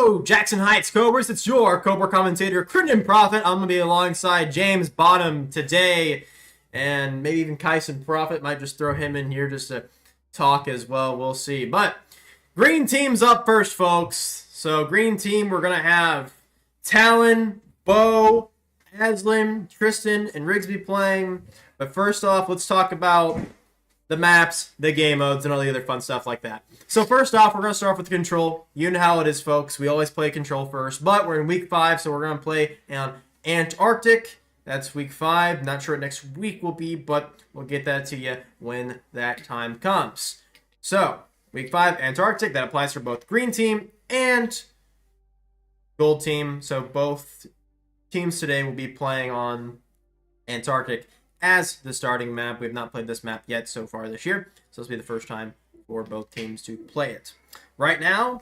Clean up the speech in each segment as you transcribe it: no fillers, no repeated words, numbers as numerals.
Yo, Jackson Heights Cobras, it's your Cobra commentator, Crinden Prophet. I'm going to be alongside James Bottom today, and maybe even Kyson Prophet. Might just throw him in here just to talk as well. We'll see. But green team's up first, folks. So green team, we're going to have Talon, Bo, Aslan, Tristan, and Rigsby playing. But first off, let's talk about the maps, the game modes, and all the other fun stuff like that. So first off, we're going to start off with control. You know how it is, folks. We always play control first, but we're in week 5, so we're going to play on Antarctic. That's week 5. Not sure what next week will be, but we'll get that to you when that time comes. So, week 5, Antarctic. That applies for both green team and gold team. So both teams today will be playing on Antarctic as the starting map. We have not played this map yet so far this year, so this will be the first time for both teams to play it. Right now,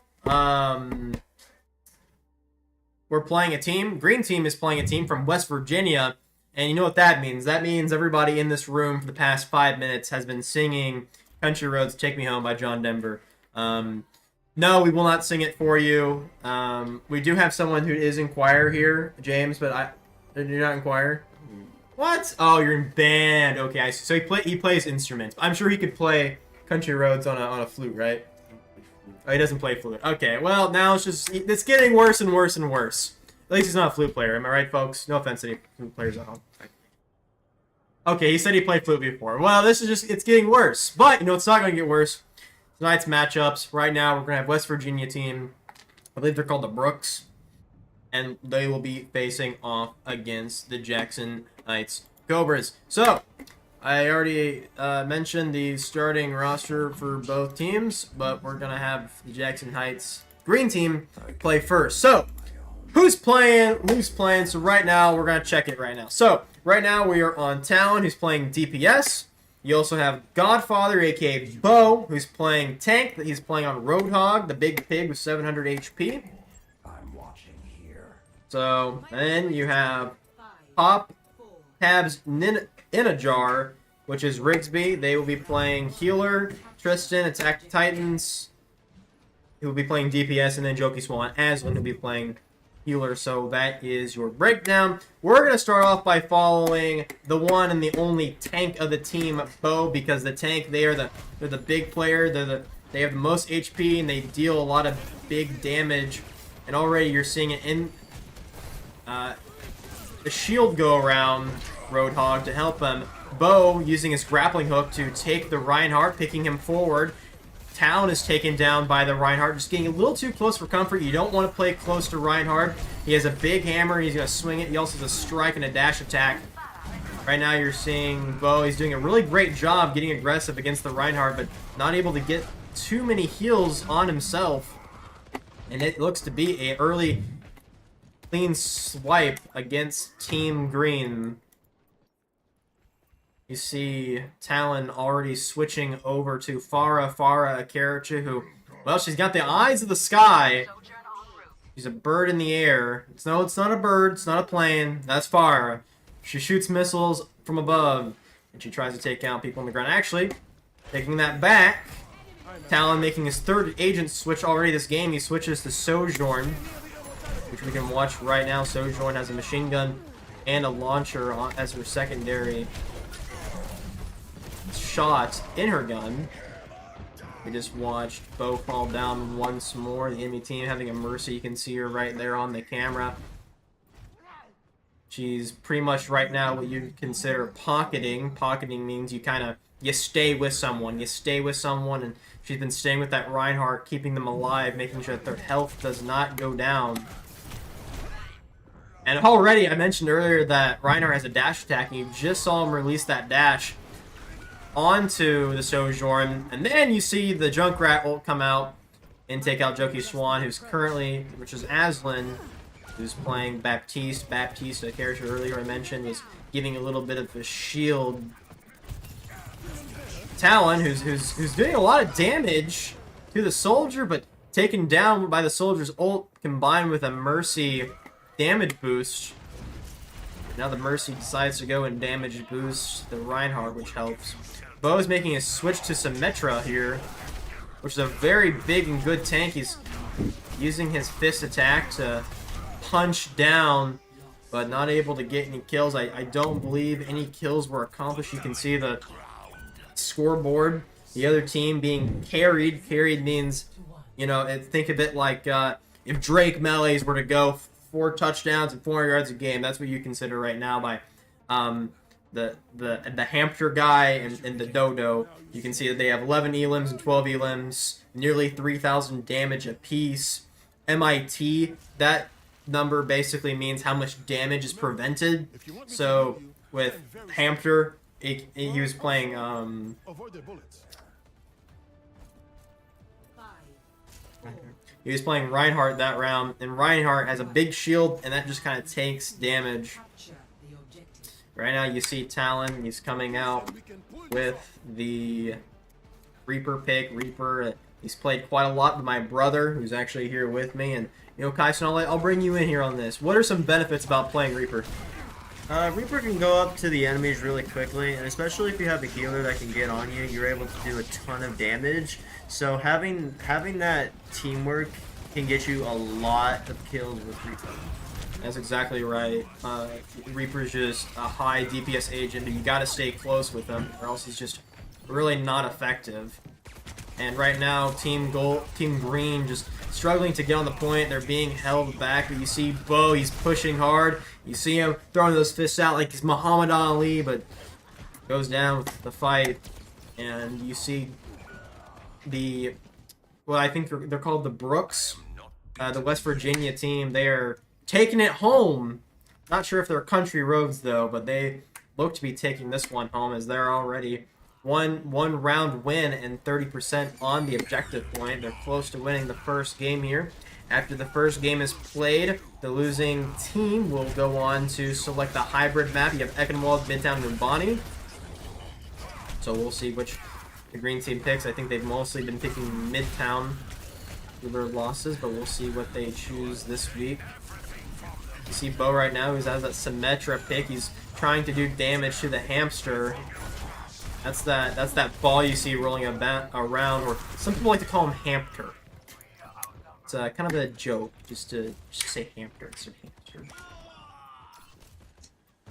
we're playing a team. Green team is playing a team from West Virginia, and you know what that means. That means everybody in this room for the past 5 minutes has been singing Country Roads Take Me Home by John Denver. No, we will not sing it for you. We do have someone who is in choir here, James, but you're not in choir? What? Oh, you're in band. Okay, I see. So he plays instruments. I'm sure he could play Country Roads on a flute, right? Oh, he doesn't play flute. Okay, well, now it's getting worse and worse and worse. At least he's not a flute player, am I right, folks? No offense to any flute players at home. Okay, he said he played flute before. Well, it's getting worse. But, you know, it's not going to get worse. Tonight's matchups, right now, we're going to have West Virginia team. I believe they're called the Brooks. And they will be facing off against the Jackson Heights Cobras. So, I already mentioned the starting roster for both teams, but we're going to have the Jackson Heights green team play first. So, who's playing? So right now, we're going to check it right now. So, right now, we are on Talon, who's playing DPS. You also have Godfather, a.k.a. Bo, who's playing tank. He's playing on Roadhog, the big pig with 700 HP. I'm watching here. So, then you have Pop, Tabs, Inajar, which is Rigsby. They will be playing Healer. Tristan, Attack Titans, who will be playing DPS, and then Jokey Swan, Aslan, who will be playing Healer. So that is your breakdown. We're going to start off by following the one and the only tank of the team, Bo, because the tank, they're the big player. They have the most HP, and they deal a lot of big damage. And already you're seeing it in the shield go around Roadhog to help him. Bo using his grappling hook to take the Reinhardt, picking him forward. Talon is taken down by the Reinhardt, just getting a little too close for comfort. You don't want to play close to Reinhardt. He has a big hammer, and he's going to swing it. He also has a strike and a dash attack. Right now you're seeing Bo. He's doing a really great job getting aggressive against the Reinhardt, but not able to get too many heals on himself. And it looks to be an early clean swipe against Team Green. You see Talon already switching over to Farah, a character who, well, she's got the eyes of the sky. She's a bird in the air. It's not a bird. It's not a plane. That's Farah. She shoots missiles from above, and she tries to take out people on the ground. Actually, taking that back, Talon making his third agent switch already this game. He switches to Sojourn, which we can watch right now. Sojourn has a machine gun and a launcher as her secondary shot in her gun. We just watched Bo fall down once more. The enemy team having a mercy. You can see her right there on the camera. She's pretty much right now what you'd consider pocketing. Pocketing means you stay with someone. You stay with someone, and she's been staying with that Reinhardt, keeping them alive, making sure that their health does not go down. And already, I mentioned earlier that Reinhardt has a dash attack, and you just saw him release that dash onto the Sojourn, and then you see the Junkrat ult come out and take out Jokey Swan, which is Aslan, who's playing Baptiste. Baptiste, a character earlier I mentioned, was giving a little bit of a shield. Talon, who's doing a lot of damage to the soldier, but taken down by the soldier's ult combined with a Mercy damage boost. Now the Mercy decides to go and damage boost the Reinhardt, which helps. Bo's making a switch to Symmetra here, which is a very big and good tank. He's using his fist attack to punch down, but not able to get any kills. I don't believe any kills were accomplished. You can see the scoreboard. The other team being carried. Carried means, you know, think of it like if Drake Melees were to go 4 touchdowns and 400 yards a game. That's what you consider right now by the Hampshire guy and the Dodo. You can see that they have 11 elims and 12 elims, nearly 3,000 damage apiece. MIT, that number basically means how much damage is prevented. So with Hampshire, he was playing he was playing Reinhardt that round, and Reinhardt has a big shield, and that just kind of takes damage. Right now you see Talon, he's coming out with the Reaper pick. Reaper, he's played quite a lot with my brother, who's actually here with me, and you know, Kyson, I'll bring you in here on this. What are some benefits about playing Reaper? Reaper can go up to the enemies really quickly, and especially if you have a healer that can get on you, you're able to do a ton of damage. So having that teamwork can get you a lot of kills with Reaper. That's exactly right. Reaper's just a high DPS agent, and you gotta stay close with him, or else he's just really not effective. And right now, Team Green just struggling to get on the point. They're being held back, but you see Bo, he's pushing hard. You see him throwing those fists out like he's Muhammad Ali, but goes down with the fight. And you see well, I think they're called the Brooks, the West Virginia team. They are taking it home. Not sure if they're country roads, though, but they look to be taking this one home, as they're already one round win and 30% on the objective point. They're close to winning the first game here. After the first game is played, the losing team will go on to select the hybrid map. You have Ekenwald, Midtown, and Umbani. So we'll see which the green team picks. I think they've mostly been picking Midtown for their losses, but we'll see what they choose this week. You see Bo right now, who has that Symmetra pick. He's trying to do damage to the hamster. That's that ball you see rolling around, or some people like to call him Hamster. It's kind of a joke, just to say Hamster instead of hamster.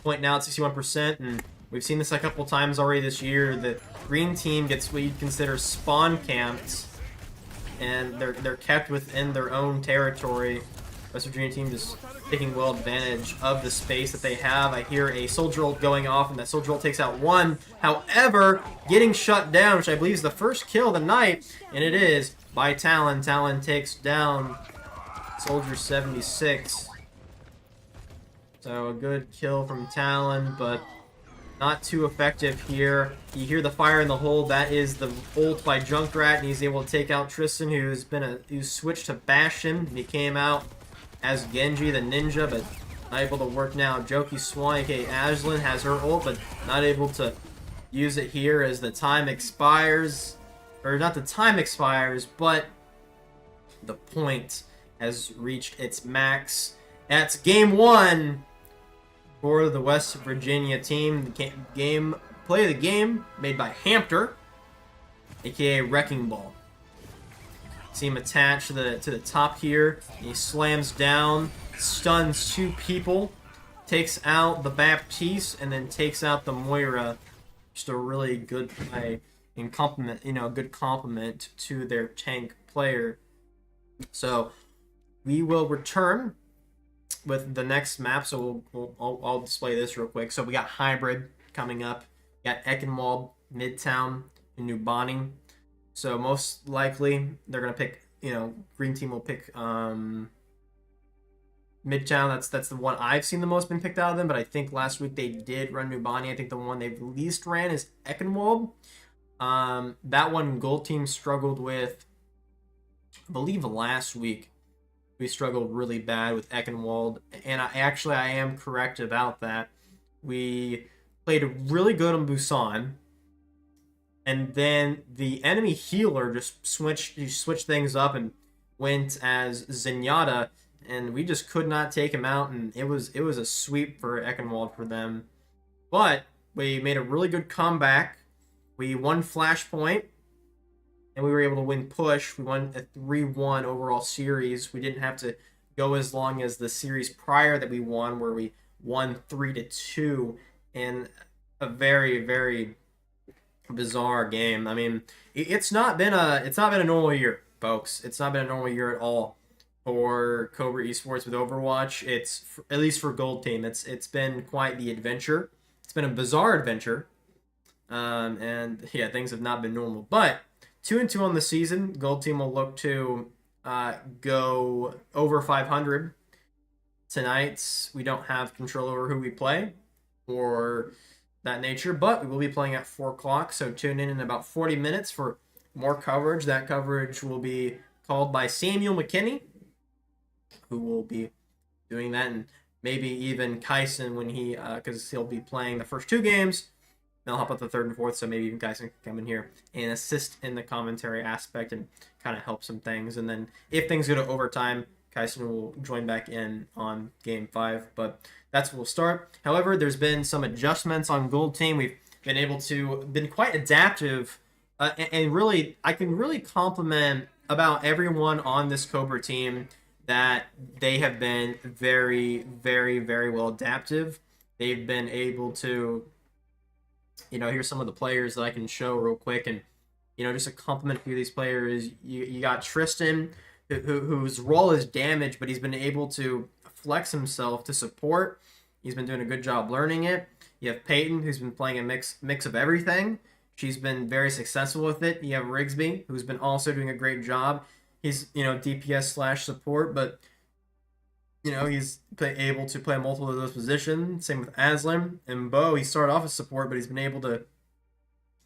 Point now at 61%, and we've seen this a couple times already this year. The green team gets what you'd consider spawn camped, and they're kept within their own territory. West Virginia team just taking well advantage of the space that they have. I hear a soldier ult going off, and that soldier ult takes out one. However, getting shut down, which I believe is the first kill of the night, and it is by Talon. Talon takes down Soldier 76. So a good kill from Talon, but not too effective here. You hear the fire in the hole. That is the ult by Junkrat, and he's able to take out Tristan, who's switched to Bastion. He came out as Genji, the ninja, but not able to work now. Joki Swan, aka Ashlyn, has her ult, but not able to use it here as the time expires. Or not the time expires, but the point has reached its max. That's game 1 for the West Virginia team. The play of the game made by Hampter, aka Wrecking Ball. See him attached to the top here. He slams down, stuns 2 people, takes out the Baptiste, and then takes out the Moira. Just a really good play and good compliment to their tank player. So we will return with the next map. So I'll display this real quick. So we got hybrid coming up. We got Ekenwald, Midtown, and New Bonnie. So most likely they're gonna pick, green team will pick Midtown. That's the one I've seen the most been picked out of them, but I think last week they did run New Bonnie. I think the one they've least ran is Ekenwald. That one gold team struggled with, I believe last week we struggled really bad with Ekenwald, and I am correct about that. We played really good on Busan, and then the enemy healer just switched things up and went as Zenyatta, and we just could not take him out, and it was a sweep for Ekenwald for them. But we made a really good comeback. We won Flashpoint, and we were able to win push. We won a 3-1 overall series. We didn't have to go as long as the series prior that we won, where we won 3-2 in a very, very bizarre game. I mean, it's not been a normal year, folks. It's not been a normal year at all for Cobra Esports with Overwatch. At least for Gold Team. It's been quite the adventure. It's been a bizarre adventure, and yeah, things have not been normal. But 2-2 on the season. Gold Team will look to go over 500 tonight. We don't have control over who we play or that nature, but we will be playing at 4 o'clock, so tune in about 40 minutes for more coverage. That coverage will be called by Samuel McKinney, who will be doing that, and maybe even Kyson when because he'll be playing the first 2 games. They'll help out the 3rd and 4th, so maybe even Kyson can come in here and assist in the commentary aspect and kind of help some things. And then if things go to overtime, Kyson will join back in on Game 5, but that's where we'll start. However, there's been some adjustments on Gold Team. We've been quite adaptive, and really, I can really compliment about everyone on this Cobra team that they have been very, very, very well adaptive. They've been able to, here's some of the players that I can show real quick, and just to compliment a few of these players. You got Tristan, whose role is damage, but he's been able to flex himself to support. He's been doing a good job learning it. You have Peyton, who's been playing a mix of everything. She's been very successful with it. You have Rigsby, who's been also doing a great job. He's, DPS / support, but, he's able to play multiple of those positions. Same with Aslan. And Bo, he started off as support, but he's been able to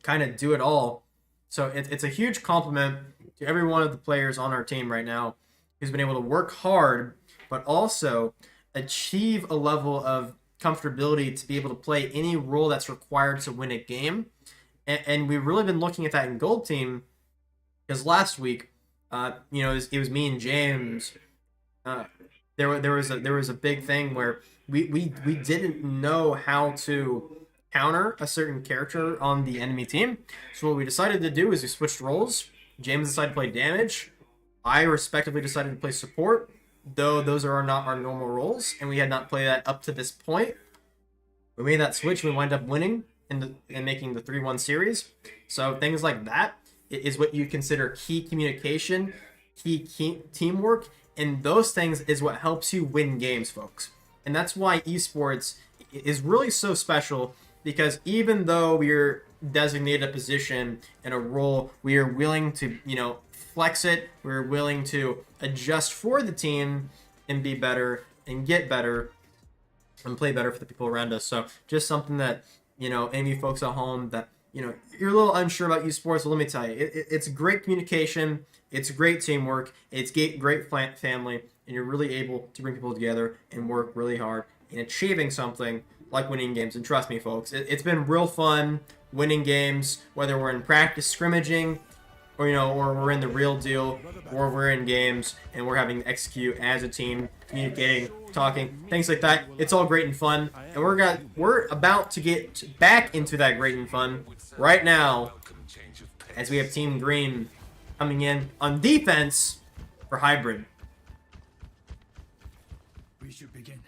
kind of do it all. So it's a huge compliment to every one of the players on our team right now who's been able to work hard, but also achieve a level of comfortability to be able to play any role that's required to win a game. And we've really been looking at that in Gold Team, because last week, it was me and James. There was a big thing where we didn't know how to counter a certain character on the enemy team. So what we decided to do is we switched roles. James decided to play damage. I respectively decided to play support, though those are not our normal roles, and we had not played that up to this point. We made that switch, and we wind up winning and making the 3-1 series. So things like that is what you consider key communication, key teamwork, and those things is what helps you win games, folks. And that's why esports is really so special, because even though we're designated a position and a role, we are willing to, flex it. We're willing to adjust for the team and be better and get better and play better for the people around us. So just something that, any of you folks at home that, you're a little unsure about esports, well, let me tell you, it's great communication, it's great teamwork, it's great family, and you're really able to bring people together and work really hard in achieving something like winning games. And trust me, folks, it's been real fun winning games, whether we're in practice scrimmaging, or or we're in the real deal, or we're in games and we're having to execute as a team, communicating, talking, things like that. It's all great and fun, and we're about to get back into that great and fun right now, as we have Team Green coming in on defense for Hybrid. We should begin.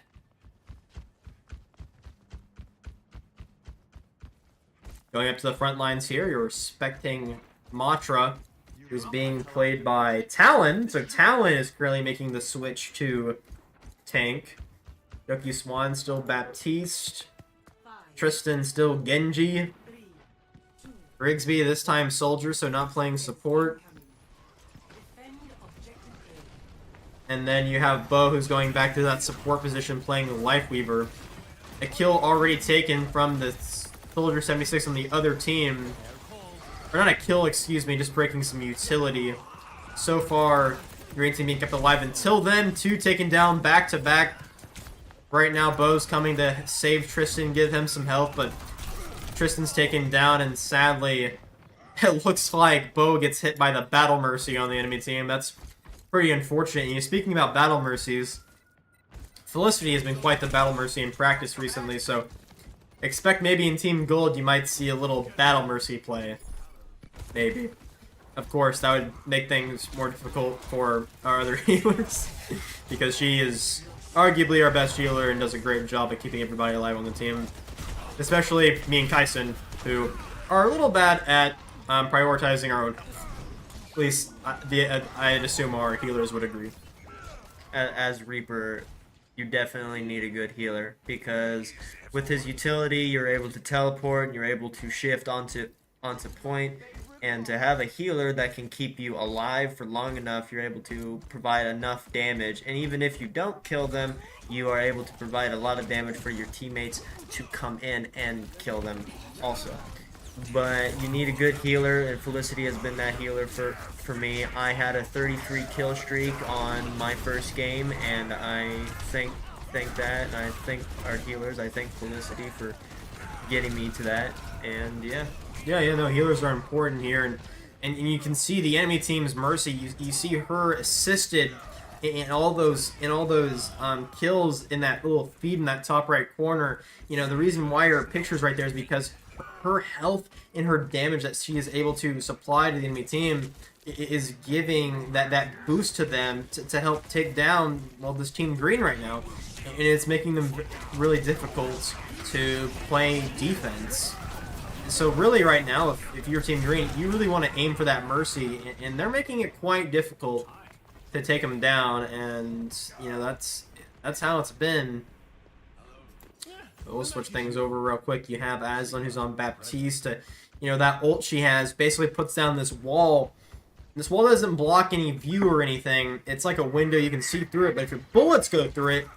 Going up to the front lines here, you're expecting Matra, who's being played by Talon. So Talon is currently making the switch to tank. Yoki Swan still Baptiste. Tristan still Genji. Rigsby this time Soldier, so not playing support. And then you have Bo, who's going back to that support position, playing the Lifeweaver. A kill already taken from the Soldier 76 on the other team. Or not a kill, excuse me, just breaking some utility. So far, Green Team being kept alive until then. 2 taken down back-to-back. Right now, Bo's coming to save Tristan, give him some help, but Tristan's taken down, and sadly, it looks like Bo gets hit by the Battle Mercy on the enemy team. That's pretty unfortunate. Speaking about Battle Mercies, Felicity has been quite the Battle Mercy in practice recently, so expect maybe in Team Gold you might see a little Battle Mercy play. Maybe. of course, that would make things more difficult for our other healers because she is arguably our best healer and does a great job at keeping everybody alive on the team. Especially me and Kaisen, who are a little bad at prioritizing our own health. At least, I'd assume our healers would agree. As Reaper, you definitely need a good healer because with his utility, you're able to teleport, and you're able to shift onto point, and to have a healer that can keep you alive for long enough, you're able to provide enough damage, and even if you don't kill them, you are able to provide a lot of damage for your teammates to come in and kill them also. But you need a good healer, and Felicity has been that healer for me. I had a 33 kill streak on my first game, and I think that, and I thank our healers, I thank Felicity for getting me to that, and yeah. Yeah, no, healers are important here, and you can see the enemy team's Mercy. You see her assisted in all those kills in that little feed in that top right corner. You know, the reason why her picture's right there is because her health and her damage that she is able to supply to the enemy team is giving that boost to them to help take down, well, this team green right now, and it's making them really difficult to play defense. So really right now, if you're Team Green, you really want to aim for that Mercy, and they're making it quite difficult to take them down, and you know that's how it's been. But we'll switch things over real quick. You have Aslan who's on Baptiste. You know, that ult she has basically puts down this wall. This wall doesn't block any view or anything. It's like a window, you can see through it, but if your bullets go through it,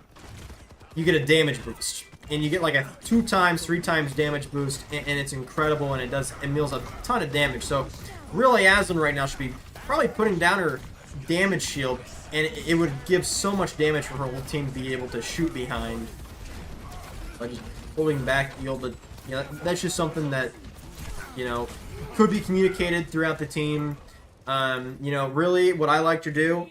you get a damage boost. And you get like a 2 times, 3 times damage boost, and it's incredible, and it deals a ton of damage. So really, Aslan right now should be probably putting down her damage shield, and it would give so much damage for her whole team to be able to shoot behind. But just holding back, you know, that's just something that, you know, could be communicated throughout the team. You know, really what I like to do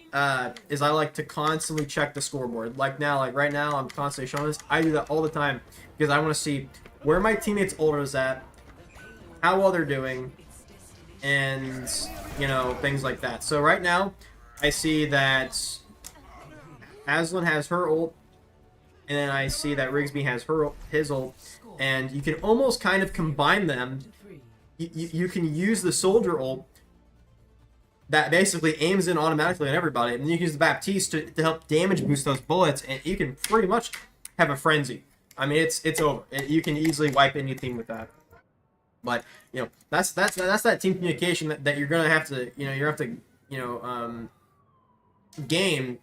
is I like to constantly check the scoreboard. Like right now, I'm constantly showing this. I do that all the time because I want to see where my teammates' ult is at, how well they're doing, and, you know, things like that. So right now, I see that Aslan has her ult, and then I see that Rigsby has his ult, and you can almost kind of combine them. You can use the soldier ult that basically aims in automatically on everybody, and then you can use the Baptiste to help damage boost those bullets, and you can pretty much have a frenzy. I mean, it's over. You can easily wipe any team with that. But you know, that's that team communication that you're gonna have to, game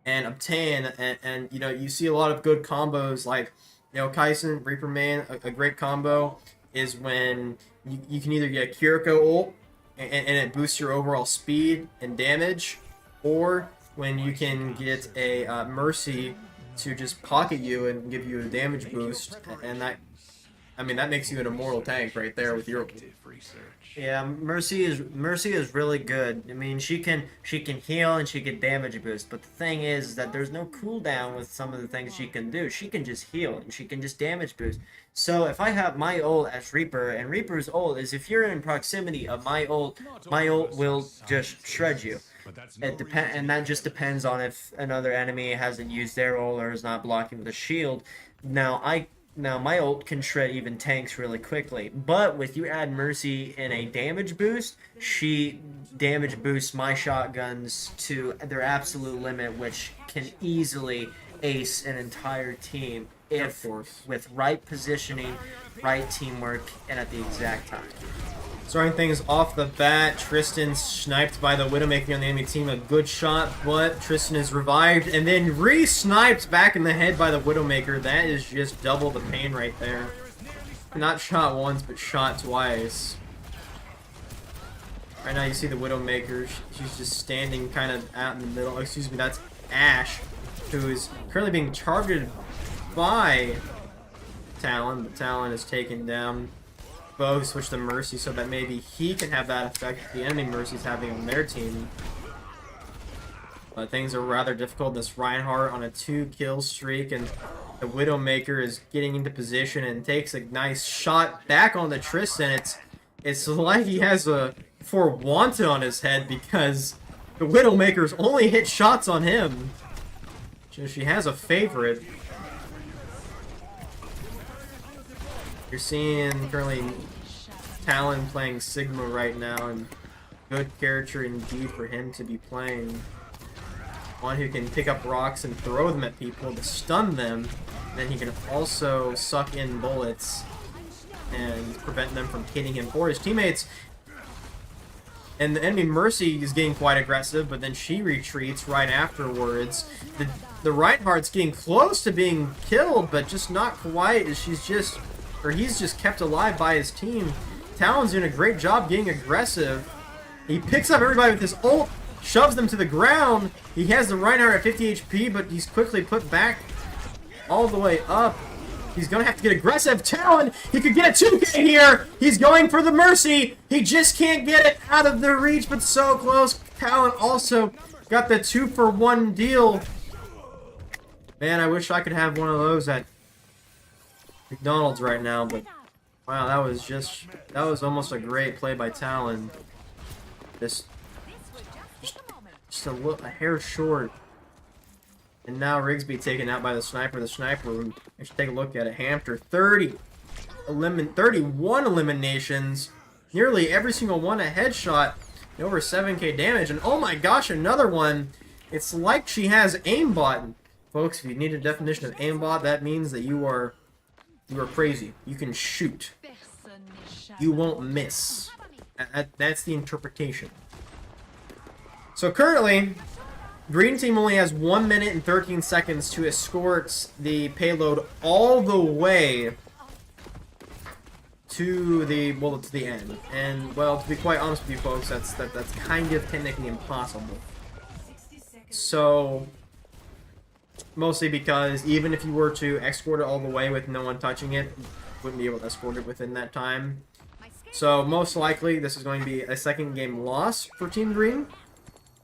and obtain, and you know, you see a lot of good combos like, you know, Kaisen Reaper Man. A great combo is when you can either get a Kiriko ult, and it boosts your overall speed and damage, or when you can get a Mercy to just pocket you and give you a damage boost, and that, I mean, that makes you an immortal tank right there with your. Yeah, Mercy is really good. I mean, she can heal and she can damage boost, but the thing is that there's no cooldown with some of the things she can do. She can just heal and she can just damage boost. So if I have my ult as Reaper, and Reaper's ult is if you're in proximity of my ult will just shred you. And that just depends on if another enemy hasn't used their ult or is not blocking with a shield. Now my ult can shred even tanks really quickly, but with you add Mercy in a damage boost, she damage boosts my shotguns to their absolute limit, which can easily ace an entire team if with right positioning, right teamwork, and at the exact time. Starting things off the bat, Tristan sniped by the Widowmaker on the enemy team. A good shot, but Tristan is revived and then re-sniped back in the head by the Widowmaker. That is just double the pain right there. Not shot once, but shot twice. Right now you see the Widowmaker. She's just standing kind of out in the middle. Excuse me, that's Ash, who is currently being targeted by Talon, but Talon is taken down. Bo switched to Mercy so that maybe he can have that effect the enemy Mercy's having on their team. But things are rather difficult. This Reinhardt on a 2-kill streak, and the Widowmaker is getting into position and takes a nice shot back on the Tristan. It's like he has a for wanted on his head because the Widowmakers only hit shots on him. So she has a favorite. You're seeing currently Talon playing Sigma right now, and good character indeed for him to be playing. One who can pick up rocks and throw them at people to stun them. Then he can also suck in bullets and prevent them from hitting him for his teammates. And the enemy Mercy is getting quite aggressive, but then she retreats right afterwards. The Reinhardt's getting close to being killed, but just not quite, as he's just kept alive by his team. Talon's doing a great job getting aggressive. He picks up everybody with his ult, shoves them to the ground. He has the Reinhardt at 50 HP, but he's quickly put back all the way up. He's going to have to get aggressive. Talon, he could get a 2K here. He's going for the Mercy. He just can't get it out of the reach, but so close. Talon also got the 2-for-1 deal. Man, I wish I could have one of those at McDonald's right now, but wow, that was almost a great play by Talon. Just a hair short. And now Rigsby taken out by the sniper. The sniper, I should take a look at it. Hamter, 31 eliminations. Nearly every single one a headshot. And over 7k damage. And oh my gosh, another one. It's like she has aimbot. Folks, if you need a definition of aimbot, that means that you are crazy. You can shoot. You won't miss. That's the interpretation. So currently, Green Team only has 1 minute and 13 seconds to escort the payload all the way to the end. And well, to be quite honest with you folks, that's kind of technically impossible. So mostly because even if you were to escort it all the way with no one touching it, you wouldn't be able to escort it within that time. So most likely this is going to be a second game loss for Team Green,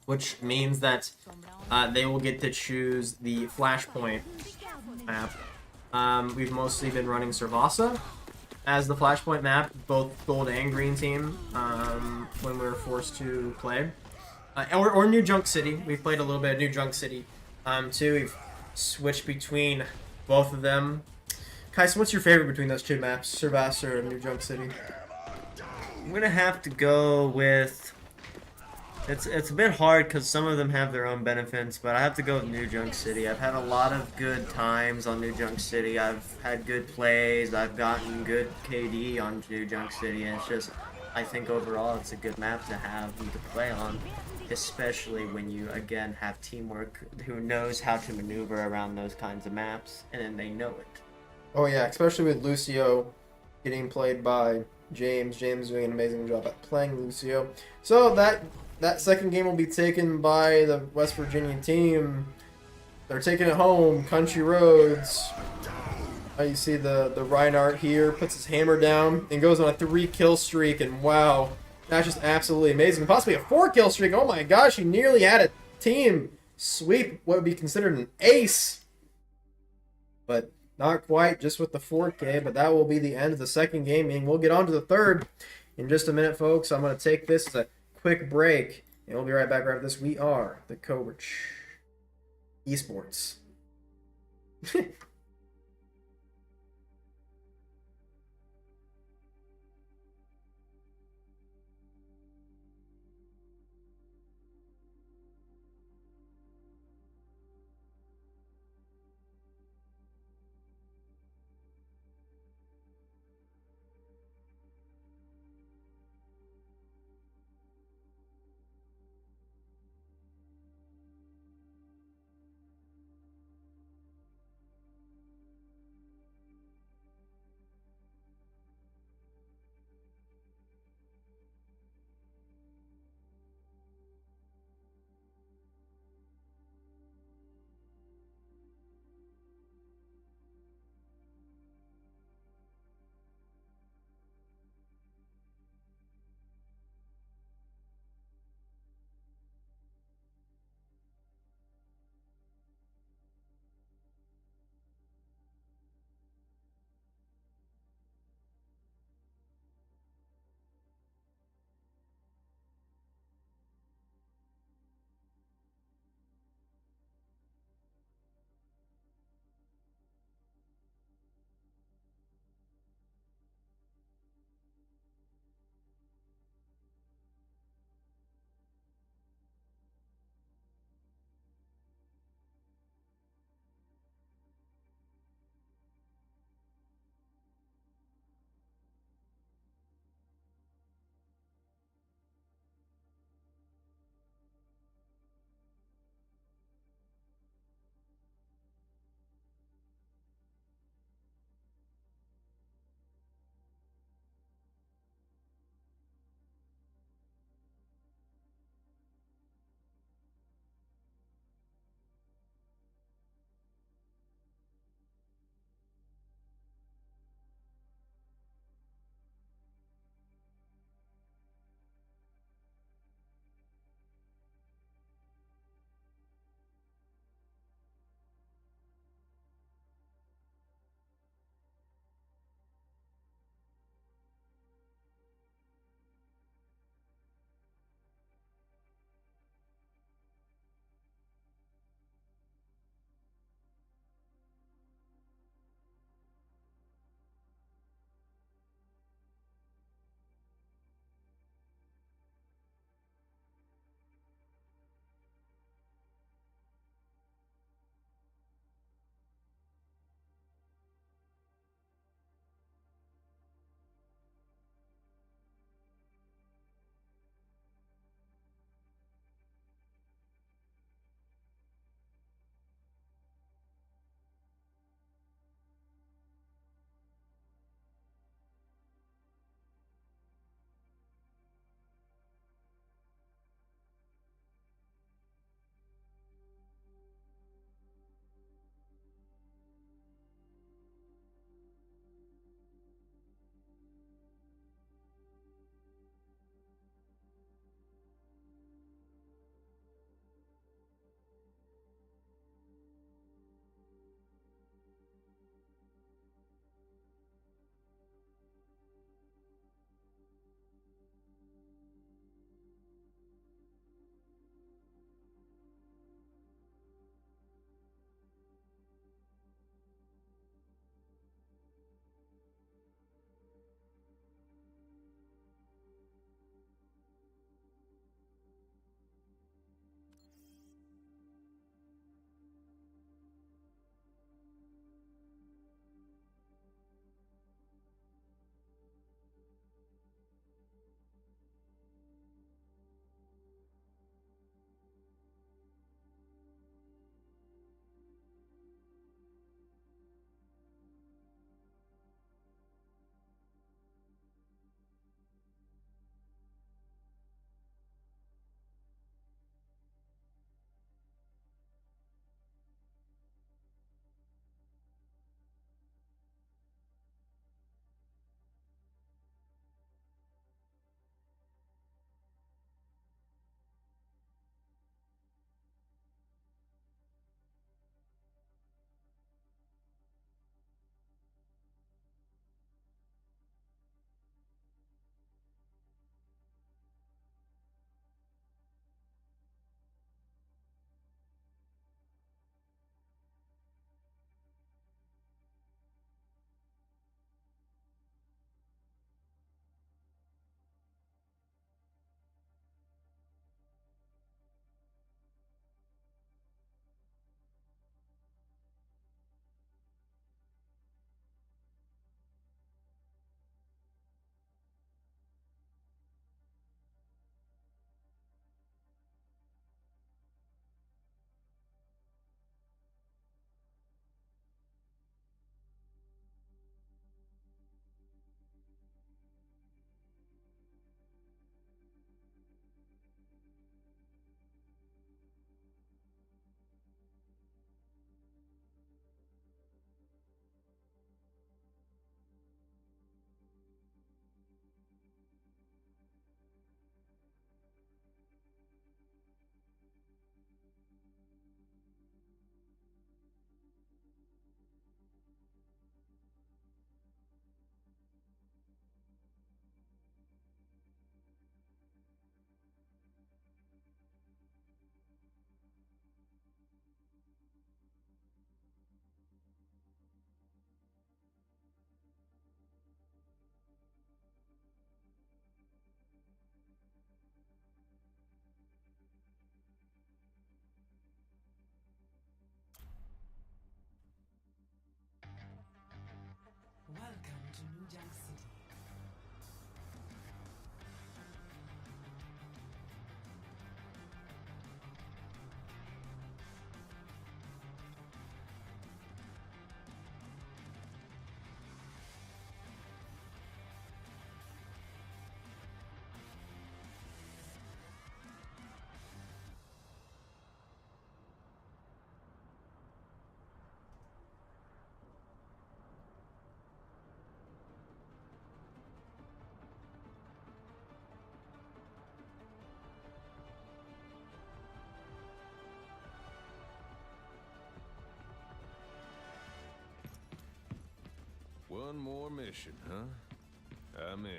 which means that they will get to choose the Flashpoint map. We've mostly been running Servasa as the Flashpoint map, both Gold and Green Team, when we were forced to play. Or New Junk City. We've played a little bit of New Junk City, too. We've switched between both of them. Kais, what's your favorite between those two maps, Servasa and New Junk City? I'm gonna have to go with... It's a bit hard because some of them have their own benefits, but I have to go with New Junk City. I've had a lot of good times on New Junk City. I've had good plays. I've gotten good KD on New Junk City, and it's just, I think overall it's a good map to have and to play on, especially when you, again, have teamwork who knows how to maneuver around those kinds of maps, and then they know it. Oh yeah, especially with Lucio getting played by James. James doing an amazing job at playing Lucio. So that second game will be taken by the West Virginia team. They're taking it home, Country Roads. You see the Reinhardt here, puts his hammer down, and goes on a 3-kill streak, and wow, that's just absolutely amazing. Possibly a 4-kill streak, oh my gosh, he nearly had a team sweep what would be considered an ace. But not quite, just with the 4K, but that will be the end of the second game, and we'll get on to the third in just a minute, folks. I'm going to take this as a quick break, and we'll be right back after this. We are the Coverage Esports. One more mission, huh? I'm in.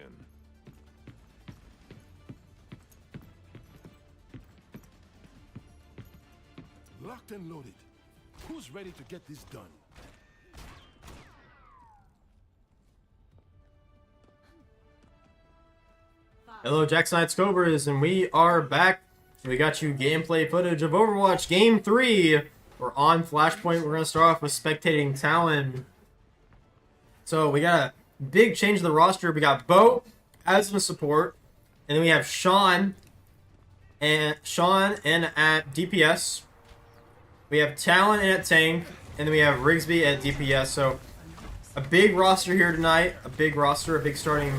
Locked and loaded. Who's ready to get this done? Hello, Jackson Cobras, and we are back. We got you gameplay footage of Overwatch Game 3. We're on Flashpoint. We're going to start off with spectating Talon. So we got a big change in the roster. We got Bo as the support, and then we have Sean in at DPS. We have Talon in at tank, and then we have Rigsby at DPS. So a big roster here tonight. A big starting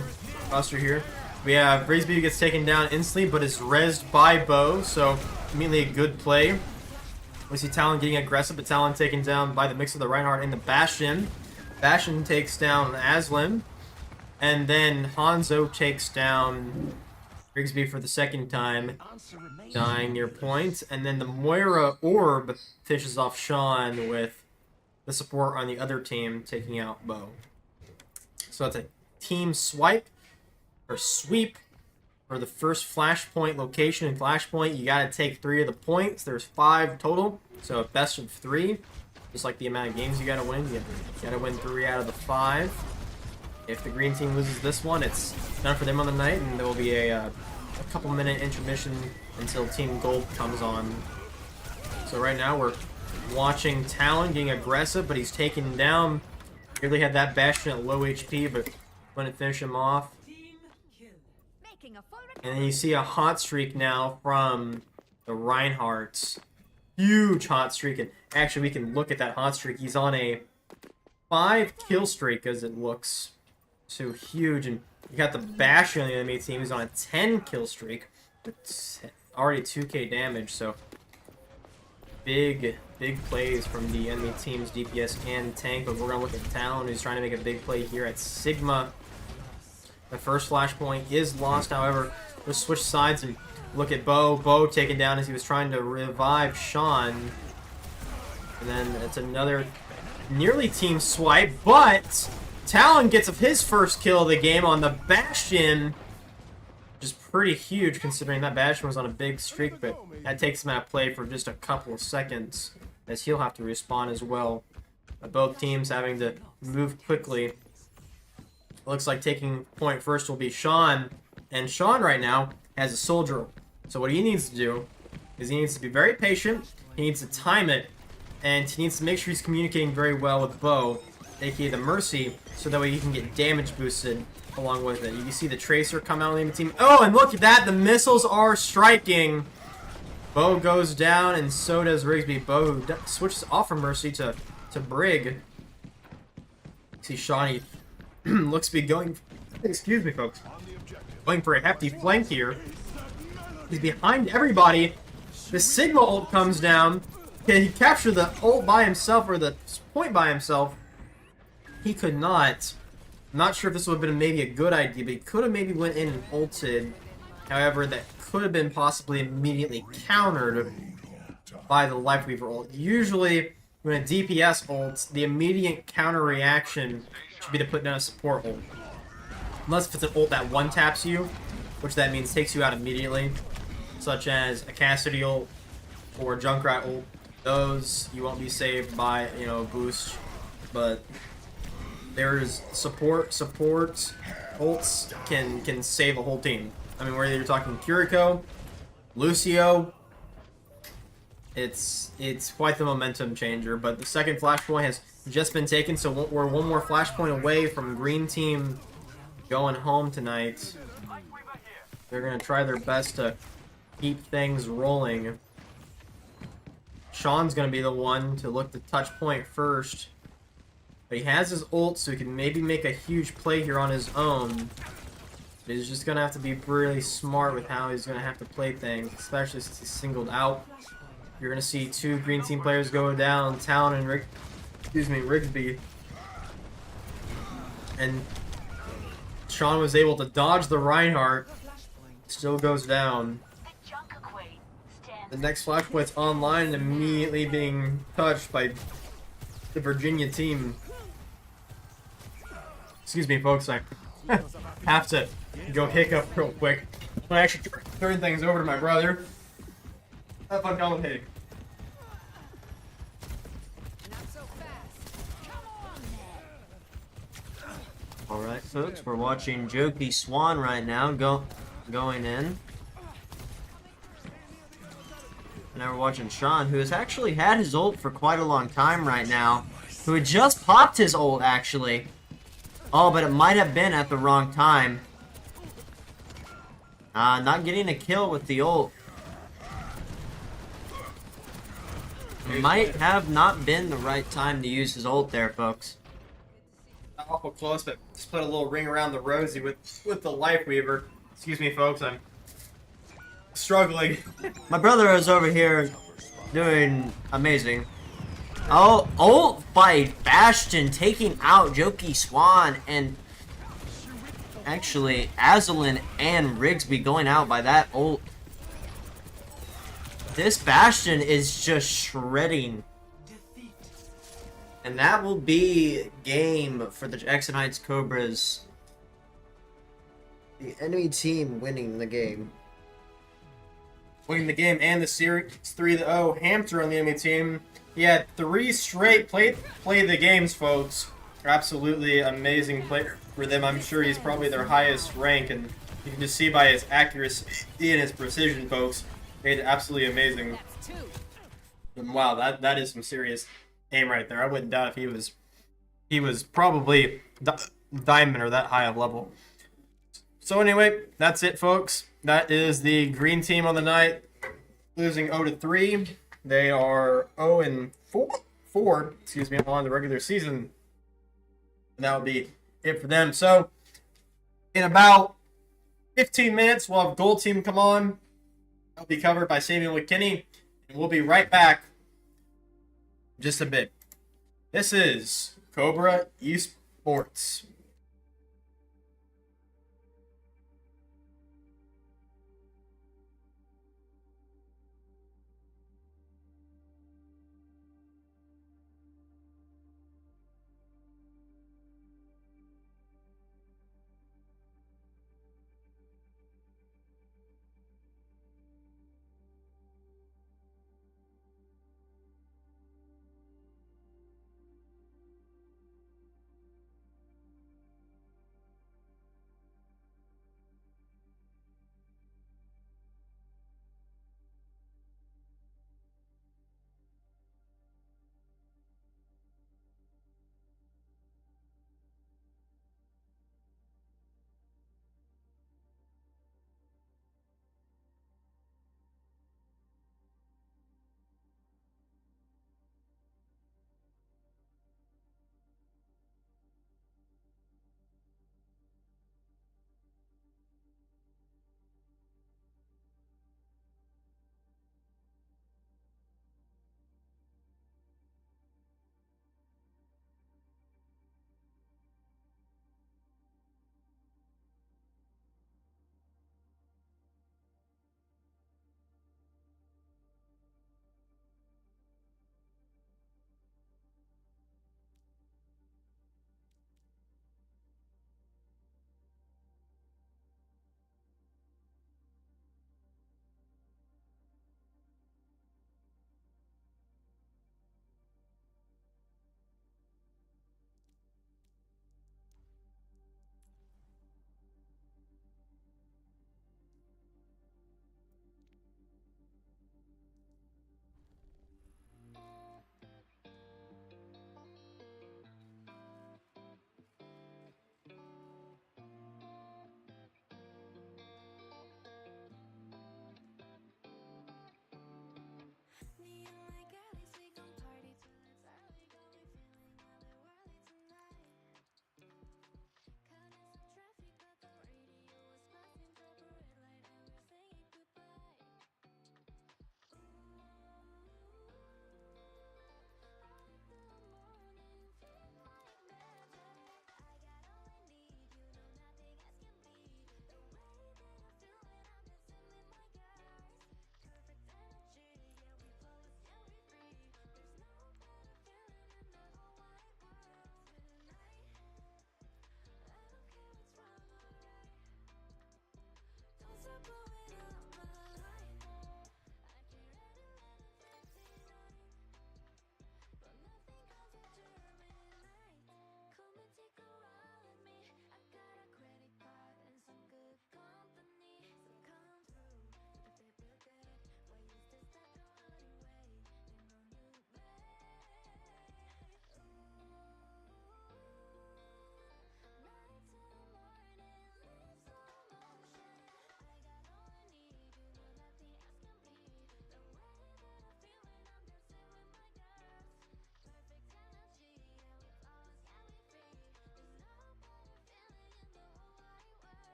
roster here. We have Rigsby who gets taken down instantly, but is rezzed by Bo, so immediately a good play. We see Talon getting aggressive, but Talon taken down by the mix of the Reinhardt and the Bastion. Bastion takes down Aslim, and then Hanzo takes down Rigsby for the second time, dying near point. And then the Moira Orb fishes off Sean with the support on the other team taking out Bo. So it's a team swipe. Or sweep for the first Flashpoint location. In Flashpoint, you gotta take 3 of the points. There's 5 total, so a best of 3. Just like the amount of games you gotta win, you gotta win 3 out of the 5. If the green team loses this one, it's done for them on the night, and there will be a couple minute intermission until Team Gold comes on. So right now we're watching Talon getting aggressive, but he's taken down. Really had that Bastion at low HP, but couldn't finish him off. And then you see a hot streak now from the Reinhardts. Huge hot streak. And actually, we can look at that hot streak. He's on a 5 kill streak, as it looks. So huge. And you got the Bastion on the enemy team. He's on a 10 kill streak. It's already 2k damage. So big plays from the enemy team's DPS and tank. But we're going to look at Talon, who's trying to make a big play here at Sigma. The first Flashpoint is lost, however. Let's switch sides and look at Bo. Bo taken down as he was trying to revive Sean. And then it's another nearly team swipe, but Talon gets his first kill of the game on the Bastion, which is pretty huge considering that Bastion was on a big streak, but that takes him out of play for just a couple of seconds as he'll have to respawn as well. Both teams having to move quickly. Looks like taking point first will be Sean, and Sean right now has a soldier. So what he needs to do is he needs to be very patient, he needs to time it, and he needs to make sure he's communicating very well with Bo, aka the Mercy, so that way he can get damage boosted along with it. You can see the Tracer come out on the team. Oh, and look at that, the missiles are striking. Bo goes down, and so does Rigsby. Bo switches off from Mercy to Brig. See Shawnee looks to be going, excuse me folks, going for a hefty flank here. He's behind everybody. The Sigma ult comes down. Can he capture the ult by himself or the point by himself? He could not. I'm not sure if this would have been maybe a good idea, but he could have maybe went in and ulted. However, that could have been possibly immediately countered by the Life Weaver ult. Usually, when a DPS ults, the immediate counter reaction should be to put down a support ult. Unless if it's an ult that one-taps you, which that means takes you out immediately, such as a Cassidy ult or a Junkrat ult. Those you won't be saved by, you know, a boost, but there's support ults can save a whole team. I mean, whether you're talking Kiriko, Lucio, it's quite the momentum changer. But the second Flashpoint has just been taken, so we're one more Flashpoint away from Green Team going home tonight. They're going to try their best to keep things rolling. Sean's going to be the one to look to touch point first. But he has his ult, so he can maybe make a huge play here on his own. But he's just going to have to be really smart with how he's going to have to play things, especially since he's singled out. You're going to see 2 Green Team players go down, Talon and Rigsby. And Sean was able to dodge the Reinhardt. Still goes down. The next Flashpoint's online and immediately being touched by the Virginia team. Excuse me, folks. I have to go hiccup real quick. I actually turn things over to my brother. Have fun commentating. Alright, folks, we're watching Jokey Swan right now going in. And now we're watching Sean, who has actually had his ult for quite a long time right now. Who had just popped his ult, actually. Oh, but it might have been at the wrong time. Not getting a kill with the ult. Might have not been the right time to use his ult there, folks. Not awful close, but just put a little ring around the rosy with the Life Weaver. Excuse me, folks. I'm struggling. My brother is over here doing amazing. Oh, ult by Bastion taking out Jokey Swan, and actually Azalin and Rigsby going out by that ult. This Bastion is just shredding. And that will be game for the Jackson Heights Cobras. The enemy team winning the game. Winning the game and the series 3-0. Hamster on the enemy team. He had 3 straight play the games, folks. Absolutely amazing player for them. I'm sure he's probably their highest rank, and you can just see by his accuracy and his precision, folks. Made it absolutely amazing. And wow, that is some serious aim right there. I wouldn't doubt if he was probably diamond or that high of level. So anyway, that's it, folks. That is the green team on the night, losing 0-3. They are 0-4, excuse me, on the regular season. And that will be it for them. So in about 15 minutes, we'll have gold team come on. That'll be covered by Samuel McKinney, and we'll be right back in just a bit. This is Cobra ESports.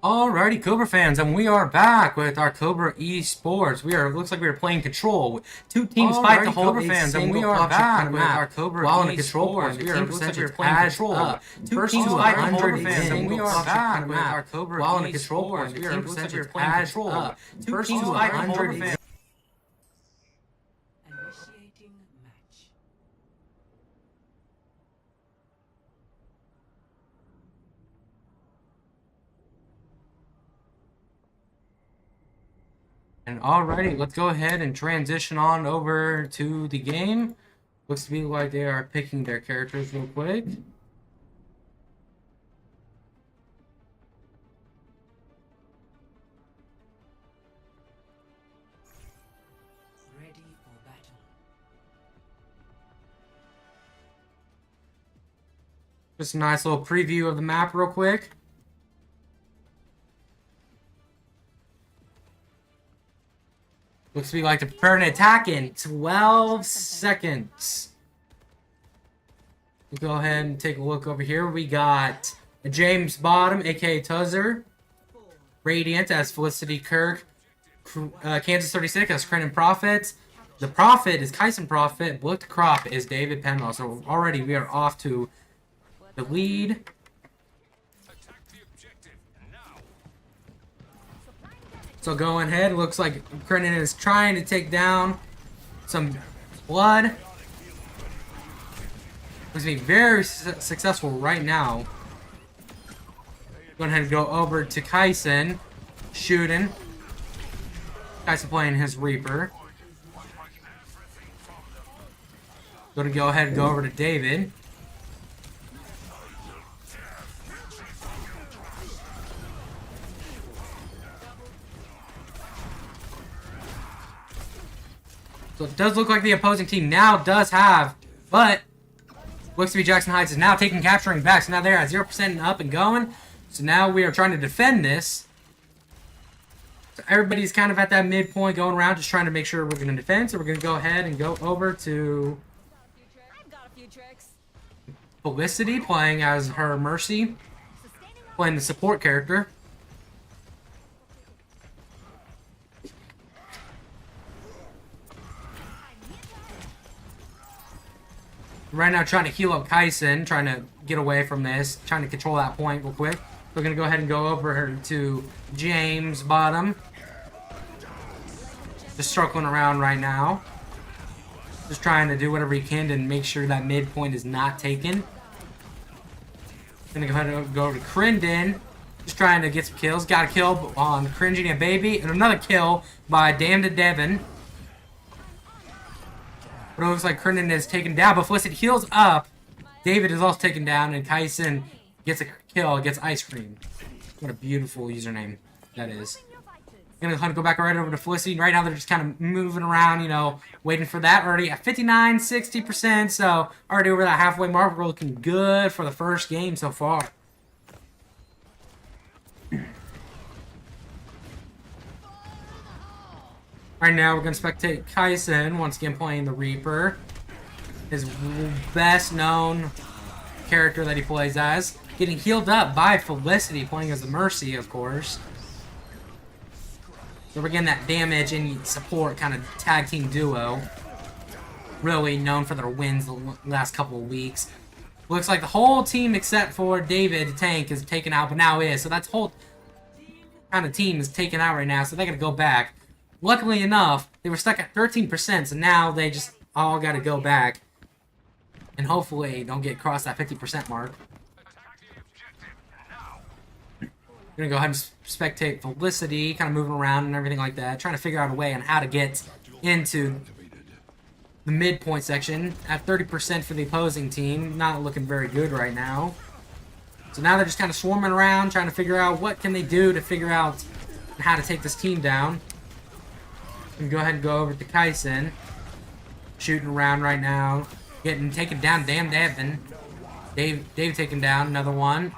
Alrighty, Cobra fans, and we are back with our Cobra ESports. Looks like we are playing Control. Two teams fight to hold Cobra a fans, and we single are object back kind of with map. our Cobra While in a eSports. control point, the We are- team looks like percentage we're playing adds Control. up. Two First teams to fight to 100 hold a fans, and single we are object back kind of with map. our Cobra While in a eSports. control point, The the team team percentage percentage playing adds Control. up. Two First teams to fight to 100 hold a fans. Initiating match. And alrighty, let's go ahead and transition on over to the game. Looks to be like they are picking their characters real quick. Ready for battle. Just a nice little preview of the map real quick. Looks to be like to prepare an attack in 12 seconds. We'll go ahead and take a look over here. We got a James Bottom, aka Tuzzer. Radiant as Felicity Kirk. Kansas 36 as Crennan Prophet. The Prophet is Kyson Prophet. Blook to Crop is David Penwell. So already we are off to the lead. So going ahead, looks like Crennan is trying to take down some blood. Looks to be very successful right now. Go ahead and go over to Kyson, shooting. Kyson playing his Reaper. Gonna go ahead and go over to David. So it does look like the opposing team now does have, but looks to be Jackson Heights is now capturing back. So now they're at 0% and up and going. So now we are trying to defend this. So everybody's kind of at that midpoint going around, just trying to make sure we're going to defend. So we're going to go ahead and go over to I've got a few tricks. Felicity playing as her Mercy, playing the support character. Right now trying to heal up Kyson, trying to get away from this, trying to control that point real quick. We're going to go ahead and go over to James Bottom. Just circling around right now. Just trying to do whatever he can to make sure that midpoint is not taken. Gonna go ahead and go over to Crendon. Just trying to get some kills. Got a kill on Cringing a Baby. And another kill by Damn to Devin. But it looks like Crendon is taken down. But Felicity heals up. David is also taken down. And Kyson gets a kill. Gets ice cream. What a beautiful username that is. Gonna go back right over to Felicity. Right now they're just kind of moving around, you know, waiting for that. Already at 59, 60%. So already over that halfway mark. We're looking good for the first game so far. Right now we're gonna spectate Kyson once again playing the Reaper. His best known character that he plays as. Getting healed up by Felicity playing as the Mercy, of course. So we're getting that damage and support kind of tag team duo. Really known for their wins the last couple of weeks. Looks like the whole team except for David, the tank, is taken out, but now is. So that's whole kind of team is taken out right now, so they're going to go back. Luckily enough, they were stuck at 13%, so now they just all got to go back. And hopefully don't get across that 50% mark. Gonna go ahead and spectate Felicity, kind of moving around and everything like that, trying to figure out a way on how to get into the midpoint section at 30% for the opposing team. Not looking very good right now. So now they're just kind of swarming around, trying to figure out what can they do to figure out how to take this team down. And go ahead and go over to Kyson, shooting around right now, getting taken down. Damn Devin. Dave taken down another one.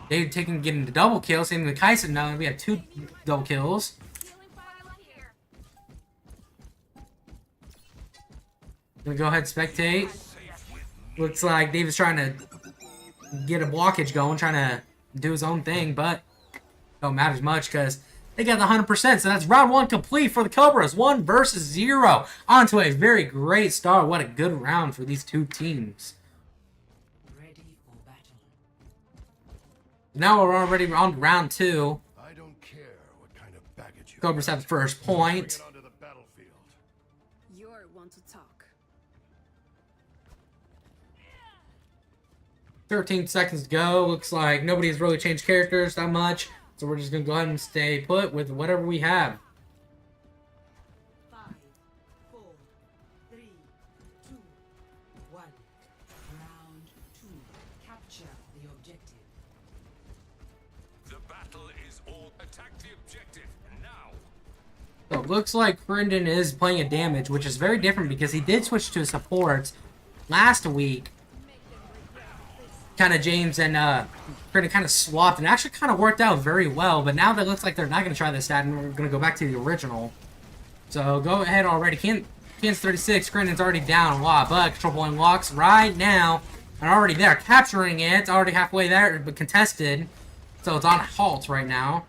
Dave getting the double kill, same with Kyson. Now we have 2 double kills. Gonna go ahead and spectate. Looks like Dave is trying to get a blockage going, trying to do his own thing, but don't matter much because they got the 100%. So that's round 1 complete for the Cobras. 1 versus 0. On to a very great start. What a good round for these two teams. Ready for battle. Now we're already on round 2. I don't care what kind of baggage you Cobras have the first bring point. it onto the battlefield. You're one to talk. 13 seconds to go. Looks like nobody's really changed characters that much. So we're just going to go ahead and stay put with whatever we have. 5, 4, 3, 2, 1. Round 2. Capture the objective. The battle is all. Attack the objective now. So it looks like Crinden is playing a damage, which is very different because he did switch to support last week. Kind of James and Crinden kind of swapped and actually kind of worked out very well. But now that looks like they're not going to try this stat and we're going to go back to the original. So go ahead already. Kansas 36, Crenden's already down a lot, but control point locks right now. And already there, capturing it. It's already halfway there, but contested. So it's on halt right now.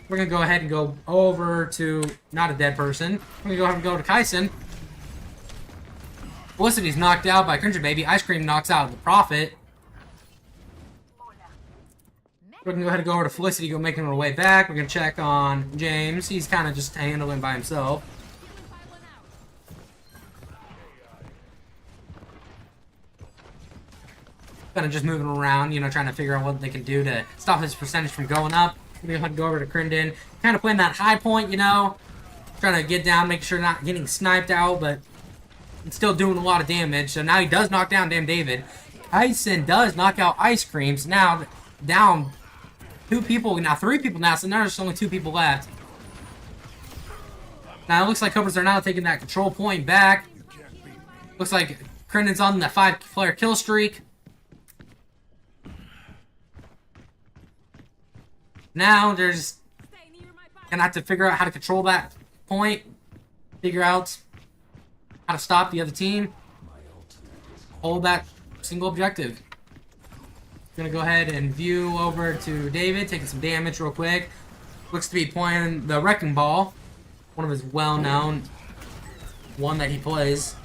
We're going to go ahead and go over to not a dead person. We're going to go ahead and go to Kaisen. Felicity's knocked out by Cringe Baby. Ice Cream knocks out the Prophet. We're going to go ahead and go over to Felicity, go making her way back. We're going to check on James. He's kind of just handling by himself. Kind of just moving around, you know, trying to figure out what they can do to stop his percentage from going up. We're going to go ahead and go over to Crinden. Kind of playing that high point, you know. Trying to get down, make sure not getting sniped out, but still doing a lot of damage. So now he does knock down Damn David. Tyson does knock out Ice Creams. Now down 2 people, now 3 people now, so now there's only 2 people left. Now it looks like Cobras are now taking that control point back. Looks like Crenden's on the 5-player kill streak. Now there's gonna have to figure out how to control that point. Figure out how to stop the other team. Hold that single objective. Gonna go ahead and view over to David, taking some damage real quick. Looks to be playing the Wrecking Ball, one of his well-known one that he plays.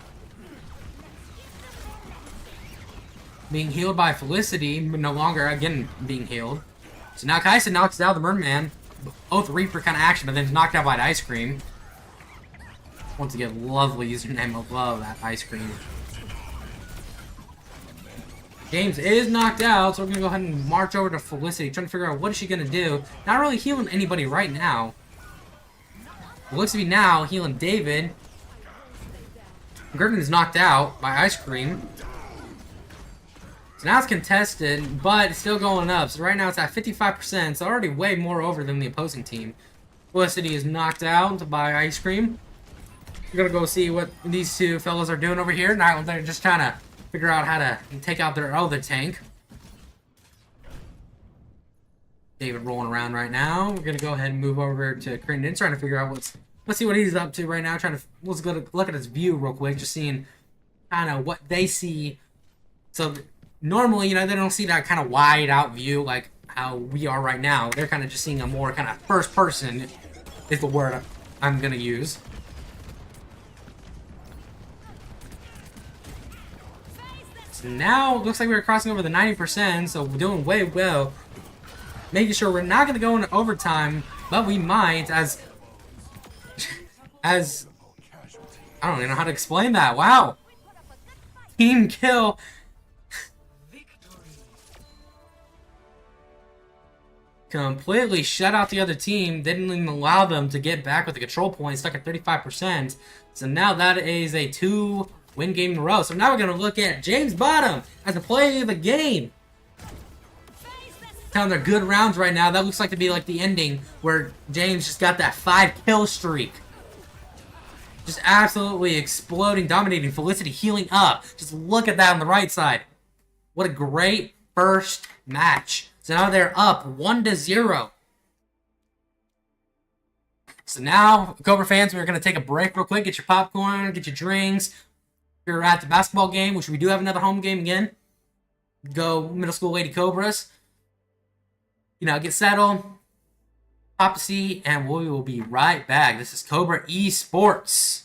Being healed by Felicity, but no longer again being healed. So now Kaisen knocks out the Merman. Both Reaper kind of action, but then he's knocked out by the Ice Cream. Once again, lovely username. I love that Ice Cream. James is knocked out, so we're going to go ahead and march over to Felicity, trying to figure out what is she going to do. Not really healing anybody right now. It looks to be now healing David. Gurdon is knocked out by Ice Cream. So now it's contested, but it's still going up. So right now it's at 55%, so already way more over than the opposing team. Felicity is knocked out by Ice Cream. We're going to go see what these 2 fellas are doing over here. Now they're just trying to figure out how to take out their other tank. David rolling around right now. We're gonna go ahead and move over to Crinden, trying to figure out let's see what he's up to right now. Let's go look at his view real quick, just seeing kind of what they see. So normally, you know, they don't see that kind of wide out view like how we are right now. They're kind of just seeing a more kind of first person is the word I'm gonna use. So now it looks like we're crossing over the 90%, so we're doing way well. Making sure we're not going to go into overtime, but we might as I don't even know how to explain that. Wow. Team kill. Completely shut out the other team. Didn't even allow them to get back with the control point. Stuck at 35%. So now that is a 2-win game in a row. So now we're going to look at James Bottom as the play of the game. Telling they're good rounds right now. That looks like to be like the ending where James just got that 5-kill streak. Just absolutely exploding, dominating. Felicity healing up. Just look at that on the right side. What a great first match. So now they're up 1-0. So now, Cobra fans, we're going to take a break real quick. Get your popcorn, get your drinks. If you're at the basketball game, which we do have another home game again, go Middle School Lady Cobras. You know, get settled. Pop a seat, and we will be right back. This is Cobra Esports.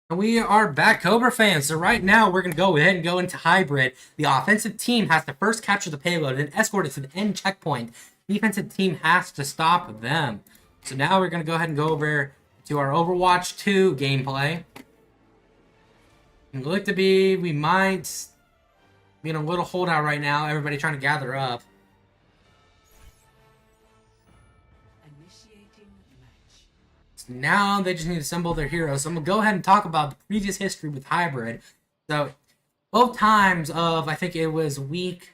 We are back, Cobra fans. So right now, we're going to go ahead and go into hybrid. The offensive team has to first capture the payload and escort it to the end checkpoint. The defensive team has to stop them. So now we're going to go ahead and go over to our Overwatch 2 gameplay. It look to be, we might be in a little holdout right now. Everybody trying to gather up. Now they just need to assemble their heroes. So I'm going to go ahead and talk about the previous history with hybrid. So both times of, I think it was week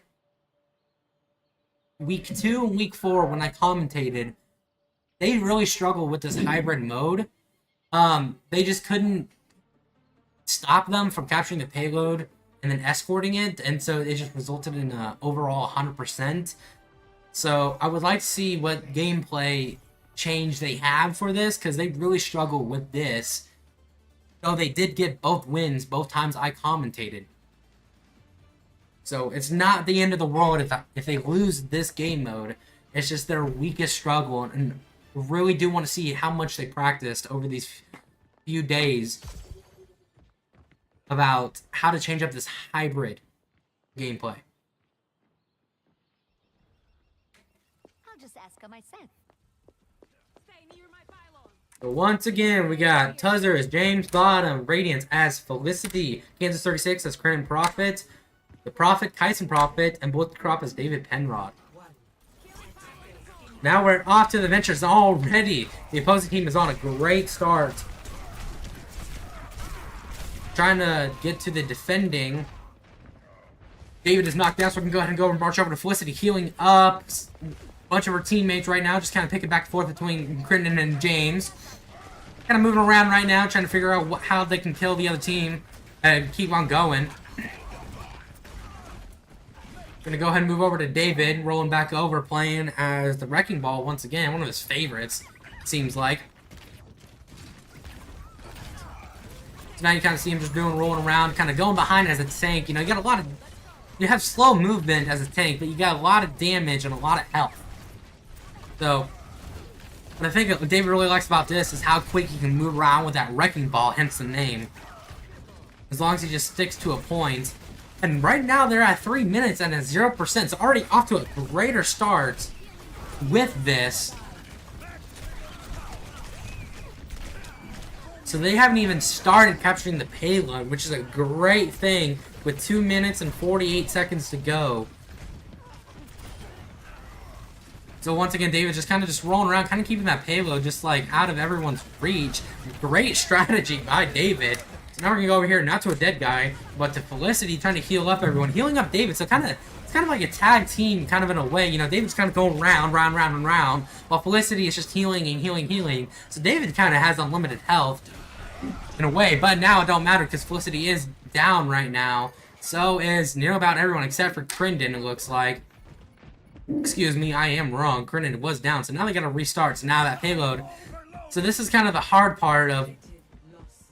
2 and week 4 when I commentated, they really struggled with this hybrid mode. They just couldn't stop them from capturing the payload and then escorting it. And so it just resulted in an overall 100%. So I would like to see what gameplay change they have for this, because they really struggle with this. Though they did get both wins both times I commentated. So it's not the end of the world if they lose this game mode. It's just their weakest struggle, and really do want to see how much they practiced over these few days about how to change up this hybrid gameplay. I'll just ask her myself. So once again, we got Tuzzer as James Bottom, Radiance as Felicity, Kansas 36 as Cran Prophet, the Prophet, Kyson Prophet, and Bullet Crop as David Penrod. Now we're off to the ventures already. The opposing team is on a great start. Trying to get to the defending. David is knocked down, so we can go ahead and go and march over to Felicity, healing up. Bunch of her teammates right now, just kind of picking back and forth between Crittenden and James. Kind of moving around right now, trying to figure out how they can kill the other team and keep on going. Gonna go ahead and move over to David, rolling back over, playing as the Wrecking Ball once again, one of his favorites, seems like. So now you kind of see him just rolling around, kind of going behind as a tank. You know, you got a lot of, you have slow movement as a tank, but you got a lot of damage and a lot of health. So, what I think what David really likes about this is how quick he can move around with that Wrecking Ball, hence the name. As long as he just sticks to a point. And right now they're at 3 minutes and at 0%. So already off to a greater start with this. So they haven't even started capturing the payload, which is a great thing with 2 minutes and 48 seconds to go. So once again, David just kind of just rolling around, kind of keeping that payload just like out of everyone's reach. Great strategy by David. So now we're gonna go over here, not to a dead guy, but to Felicity trying to heal up everyone, healing up David. So it's kind of like a tag team, kind of in a way. You know, David's kind of going round, while Felicity is just healing and healing. So David kind of has unlimited health in a way, but now it don't matter because Felicity is down right now. So is near about everyone except for Crinden, it looks like. Excuse me, I am wrong. Crinden was down, so now they gotta restart. So now that payload. So this is kind of the hard part of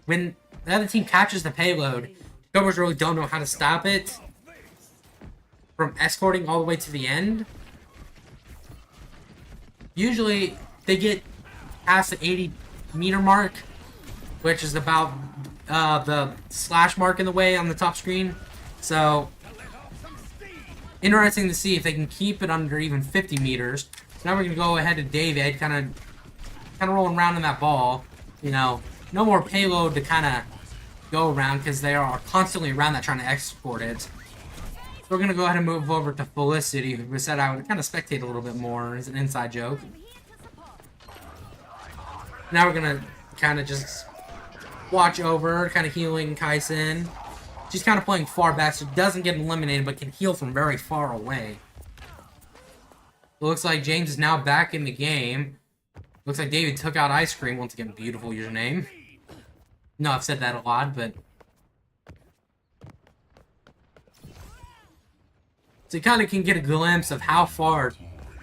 when the other team catches the payload, Gophers really don't know how to stop it from escorting all the way to the end. Usually they get past the 80-meter mark, which is about the slash mark in the way on the top screen. So interesting to see if they can keep it under even 50 meters. So now we're gonna go ahead to David, kind of rolling around in that ball. You know, no more payload to kind of go around because they are constantly around that trying to export it. So we're gonna go ahead and move over to Felicity, who said I would kind of spectate a little bit more as an inside joke. Now we're gonna kind of just watch over, kind of healing Kaisen. She's kind of playing far back, so doesn't get eliminated, but can heal from very far away. It looks like James is now back in the game. Looks like David took out Ice Cream. Once again, beautiful username. No, I've said that a lot, but... So you kind of can get a glimpse of how far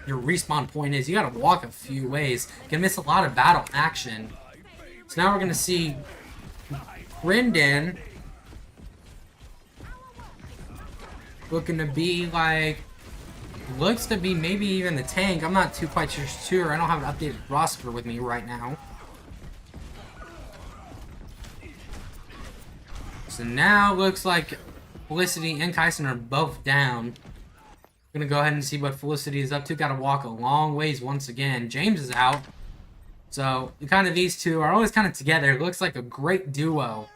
your respawn point is. You gotta walk a few ways. You can miss a lot of battle action. So now we're gonna see Brendan looking to be like, looks to be maybe even the tank. I'm not quite sure. I don't have an updated roster with me right now. So now looks like Felicity and Kaisen are both down. Gonna go ahead and see what Felicity is up to. Gotta walk a long ways once again. James is out. So kind of these two are always kind of together. It looks like a great duo.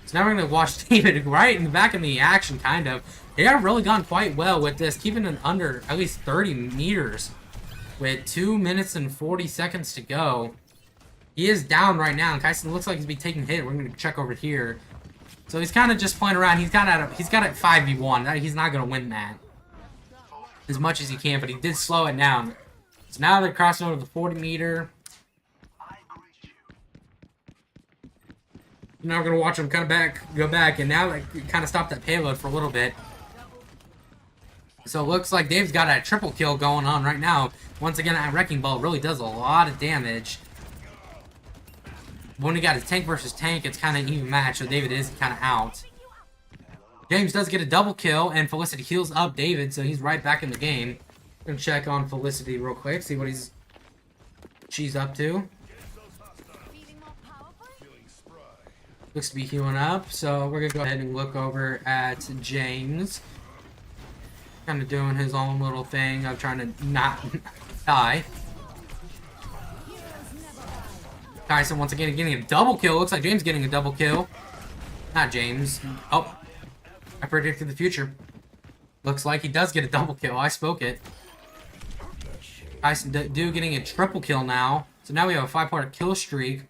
So now we're going to watch David right in the back of the action, kind of. They have really gone quite well with this, keeping it under at least 30 meters with 2 minutes and 40 seconds to go. He is down right now, and Kaisen looks like he's been taking a hit. We're going to check over here. So he's kind of just playing around. He's got it 5v1. He's not going to win that as much as he can, but he did slow it down. So now they're crossing over the 40 meter. Now we're going to watch him go back, and now they kind of stopped that payload for a little bit. So it looks like Dave's got a triple kill going on right now. Once again, that Wrecking Ball really does a lot of damage. When we got a tank versus tank, it's kind of an even match, so David is kind of out. James does get a double kill, and Felicity heals up David, so he's right back in the game. I'm going to check on Felicity real quick, see what she's up to. Looks to be healing up, so we're going to go ahead and look over at James. Kind of doing his own little thing of trying to not die. Tyson once again getting a double kill. Looks like James getting a double kill. Not James. Oh, I predicted the future. Looks like he does get a double kill. I spoke it. Tyson do getting a triple kill now. So now we have a 5-part kill streak.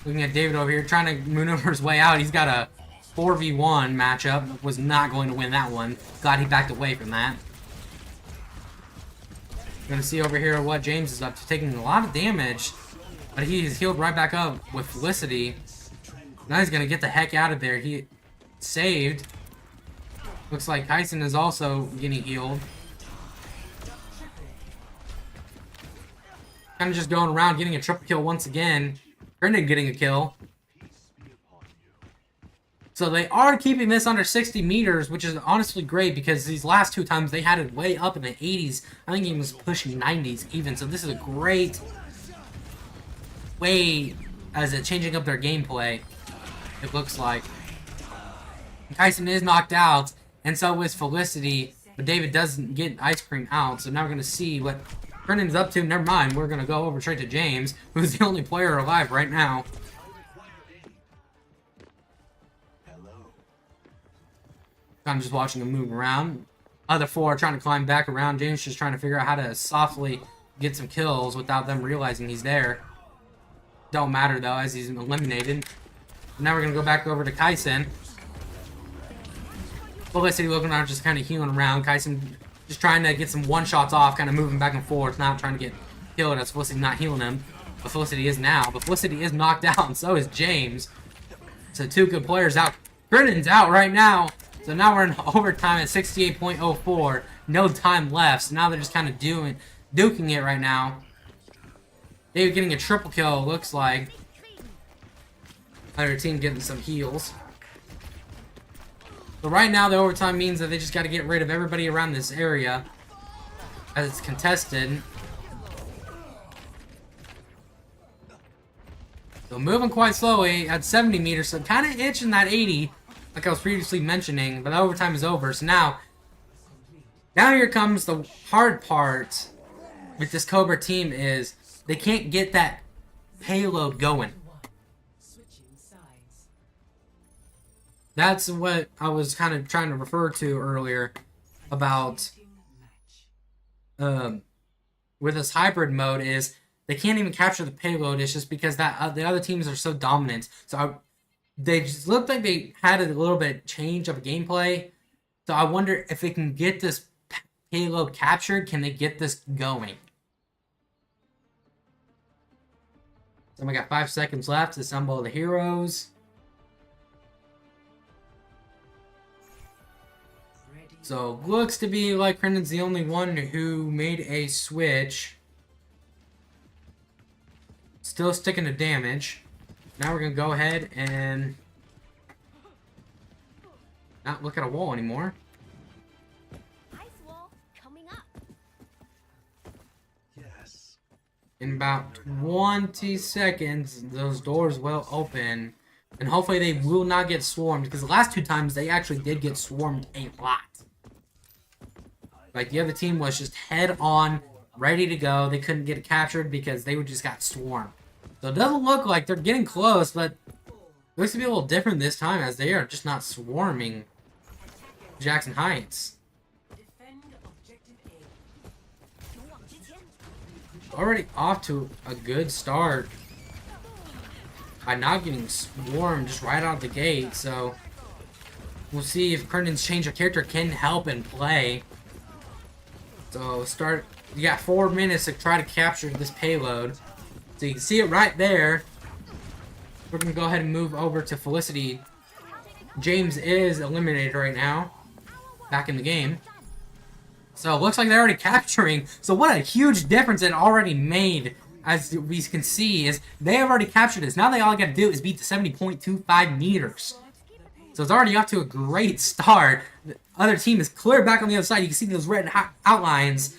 Looking at David over here, trying to maneuver his way out. He's got a 4v1 matchup. Was not going to win that one. Glad he backed away from that. Gonna see over here what James is up to. Taking a lot of damage. But he's healed right back up with Felicity. Now he's gonna get the heck out of there. He saved. Looks like Tyson is also getting healed. Kind of just going around getting a triple kill once again. Brendan getting a kill. So they are keeping this under 60 meters, which is honestly great because these last two times they had it way up in the 80s. I think he was pushing 90s even. So this is a great way as it's changing up their gameplay, it looks like. Tyson is knocked out, and so is Felicity, but David doesn't get Ice Cream out. So now we're going to see what Brendan's up to. Never mind, we're going to go over straight to James, who's the only player alive right now. I'm just watching him move around. other four are trying to climb back around. James just trying to figure out how to softly get some kills without them realizing he's there. Don't matter though, as he's eliminated. Now we're gonna go back over to Kaisen. Felicity looking around, just kind of healing around. Kaisen just trying to get some one-shots off, kind of moving back and forth, not trying to get killed as Felicity not healing him. But Felicity is now. But Felicity is knocked out, and so is James. So two good players out. Brennan's out right now. So now we're in overtime at 68.04. No time left. So now they're just kind of duking it right now. David getting a triple kill, looks like. Other team getting some heals. But right now, the overtime means that they just got to get rid of everybody around this area as it's contested. So moving quite slowly at 70 meters, so kind of itching that 80, like I was previously mentioning, but the overtime is over. So now here comes the hard part with this Cobra team is they can't get that payload going. That's what I was kind of trying to refer to earlier about with this hybrid mode is they can't even capture the payload. It's just because that the other teams are so dominant. So they just looked like they had a little bit change of gameplay. So I wonder if they can get this payload captured. Can they get this going? So we got 5 seconds left to assemble the heroes. So, looks to be like Crendan's the only one who made a switch. Still sticking to damage. Now we're going to go ahead and not look at a wall anymore. Ice wall coming up. Yes. In about 20 seconds, those doors will open. And hopefully they will not get swarmed. Because the last two times, they actually did get swarmed a lot. Like, the other team was just head on, ready to go. They couldn't get it captured because they just got swarmed. So it doesn't look like they're getting close, but it looks to be a little different this time as they are just not swarming Jackson Heights. Already off to a good start by not getting swarmed just right out the gate, so we'll see if Crendan's change of character can help and play. So you got 4 minutes to try to capture this payload. So you can see it right there. We're going to go ahead and move over to Felicity. James is eliminated right now. Back in the game. So it looks like they're already capturing. So what a huge difference it already made. As we can see is they have already captured this. Now they all got to do is beat the 70.25 meters. So it's already off to a great start. The other team is clear back on the other side. You can see those red outlines.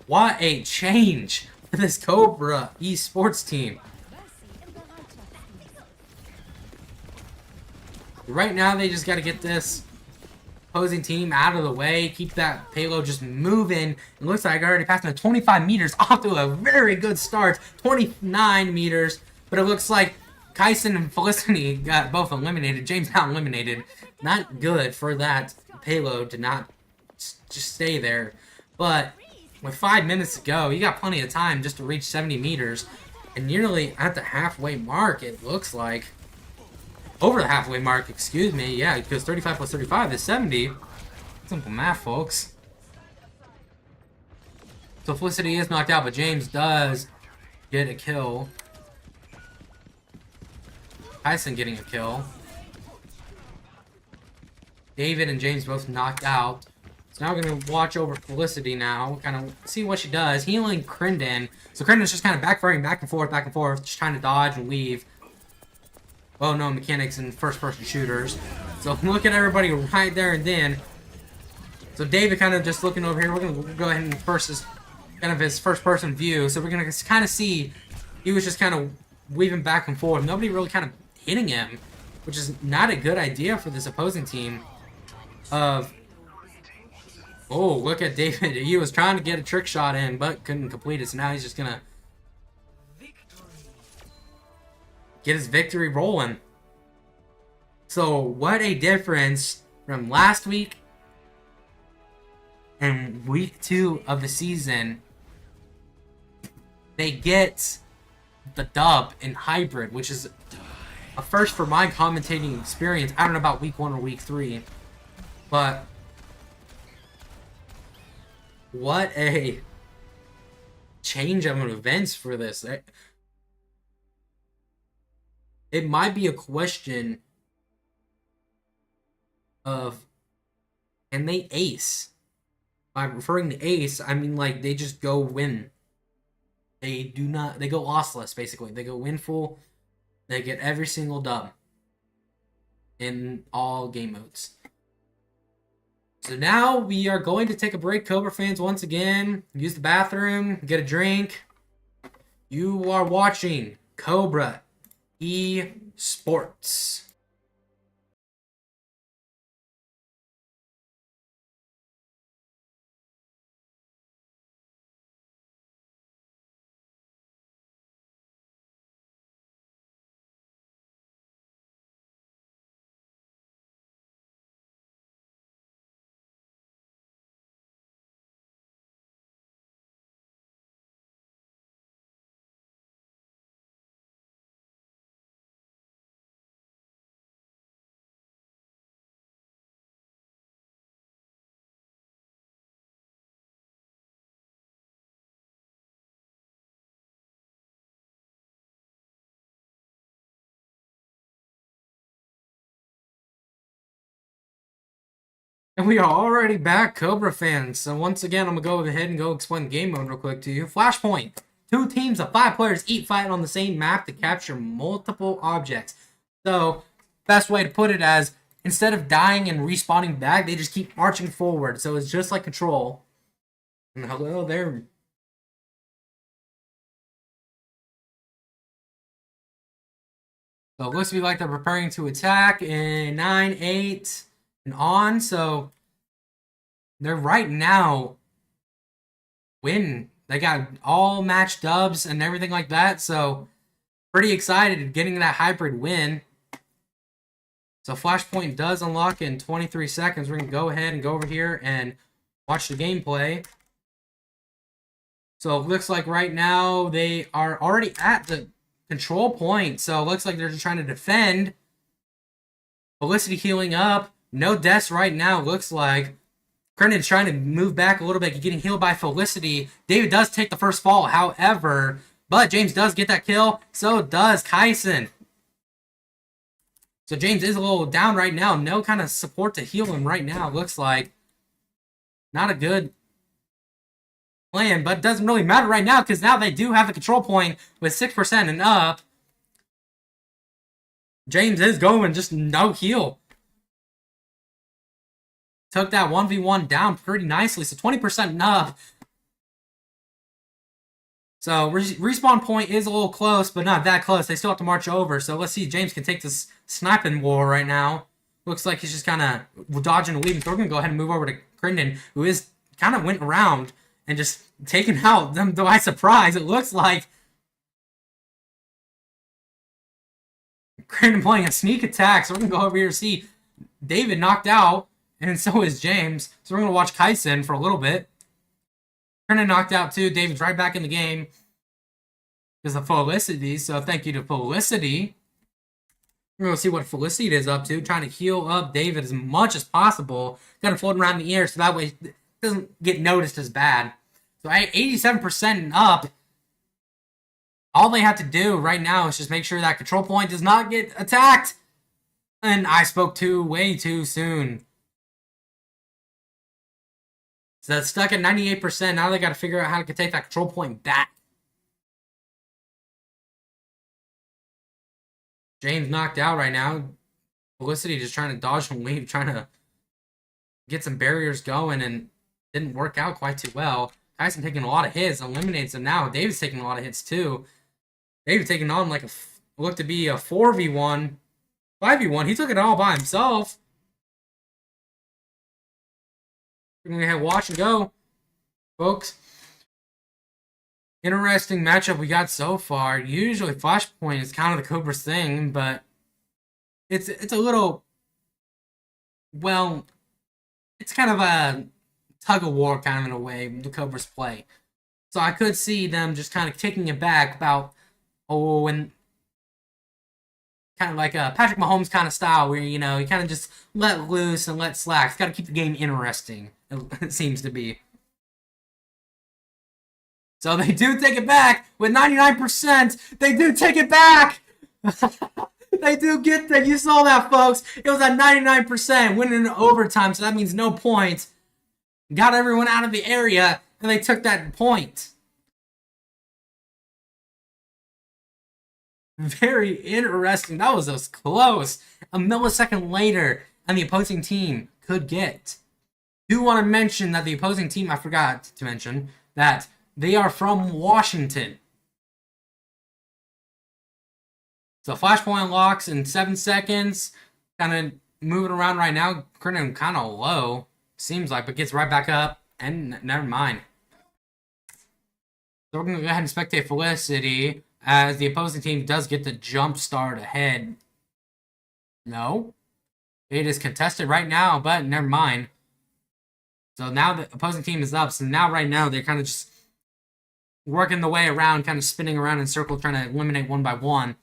What a change for this Cobra ESports team. Right now, they just got to get this opposing team out of the way. Keep that payload just moving. It looks like I already passed the 25 meters off to a very good start. 29 meters. But it looks like Kaisen and Felicity got both eliminated. James not eliminated. Not good for that payload to not just stay there. But with 5 minutes to go, you got plenty of time just to reach 70 meters. And nearly at the halfway mark, it looks like. Over the halfway mark, excuse me. Yeah, because 35 plus 35 is 70. Simple math, folks. So Felicity is knocked out, but James does get a kill. Tyson getting a kill. David and James both knocked out. So now we're going to watch over Felicity now. Kind of see what she does. Healing Crendan. So Crendan's just kind of backfiring back and forth, just trying to dodge and weave. Oh no, mechanics and first-person shooters. So look at everybody right there and then. So David kind of just looking over here. We're going to go ahead and kind of his first-person view. So we're going to kind of see he was just kind of weaving back and forth. Nobody really kind of hitting him, which is not a good idea for this opposing team. Oh, look at David. He was trying to get a trick shot in, but couldn't complete it. So now he's just going to get his victory rolling. So what a difference from last week And week 2 of the season, they get the dub in hybrid, which is a first for my commentating experience. I don't know about week 1 or week 3, but what a change of events for this. It might be a question of, can they ace? By referring to ace, I mean like they just go win. They go lossless basically. They go win full. They get every single dub in all game modes. So now we are going to take a break, Cobra fans, once again. Use the bathroom, get a drink. You are watching Cobra ESports. And we are already back, Cobra fans. So once again, I'm going to go ahead and go explain the game mode real quick to you. Flashpoint. 2 teams of 5 players each fight on the same map to capture multiple objects. So, best way to put it as, instead of dying and respawning back, they just keep marching forward. So it's just like Control. And hello there. So it looks to be like they're preparing to attack in 9, 8, and on. So they're right now win. They got all match dubs and everything like that. So pretty excited getting that hybrid win. So Flashpoint does unlock in 23 seconds. We're going to go ahead and go over here and watch the gameplay. So it looks like right now they are already at the control point. So it looks like they're just trying to defend. Felicity healing up. No deaths right now, looks like. Crendan's trying to move back a little bit, getting healed by Felicity. David does take the first fall, however, but James does get that kill. So does Kyson. So James is a little down right now. No kind of support to heal him right now, looks like. Not a good plan, but it doesn't really matter right now because now they do have the control point with 6% and up. James is going, just no heal. Took that 1v1 down pretty nicely, so 20% and up. So respawn point is a little close, but not that close. They still have to march over, so let's see if James can take this sniping war right now. Looks like he's just kind of dodging and leaving. So we're going to go ahead and move over to Crendan, who is kind of went around and just taking out them by surprise. It looks like Crendan playing a sneak attack, so we're going to go over here to see David knocked out. And so is James. So we're going to watch Kyson for a little bit. Crendan knocked out too. David's right back in the game. Because of Felicity. So thank you to Felicity. We're going to see what Felicity is up to. Trying to heal up David as much as possible. Kind of floating around in the air so that way it doesn't get noticed as bad. So 87% and up. All they have to do right now is just make sure that control point does not get attacked. And I spoke way too soon. So that's stuck at 98%. Now they got to figure out how to take that control point back. James knocked out right now. Felicity just trying to dodge and leave, trying to get some barriers going, and didn't work out quite too well. Tyson taking a lot of hits, eliminates him now. David's taking a lot of hits too. David taking on like looked to be a 4v1, 5v1. He took it all by himself. We're going to have watch and go, folks. Interesting matchup we got so far. Usually Flashpoint is kind of the Cobra's thing, but it's a little, well, it's kind of a tug of war kind of in a way, the Cobras play. So I could see them just kind of kicking it back about, and kind of like a Patrick Mahomes kind of style where, you kind of just let loose and let slack. It's got to keep the game interesting, it seems to be. So they do take it back with 99%. They do take it back. They do get that. You saw that, folks. It was at 99%, winning in overtime, so that means no points. Got everyone out of the area, and they took that point. Very interesting. That was close. A millisecond later, and the opposing team could get. Do want to mention that the opposing team, I forgot to mention, that they are from Washington. So flashpoint locks in 7 seconds. Kind of moving around right now. Currently kind of low, seems like, but gets right back up. And never mind. So we're going to go ahead and spectate Felicity as the opposing team does get the jump start ahead. No. It is contested right now, but never mind. So now the opposing team is up. So now right now they're kind of just working the way around, kind of spinning around in circle, trying to eliminate one by one.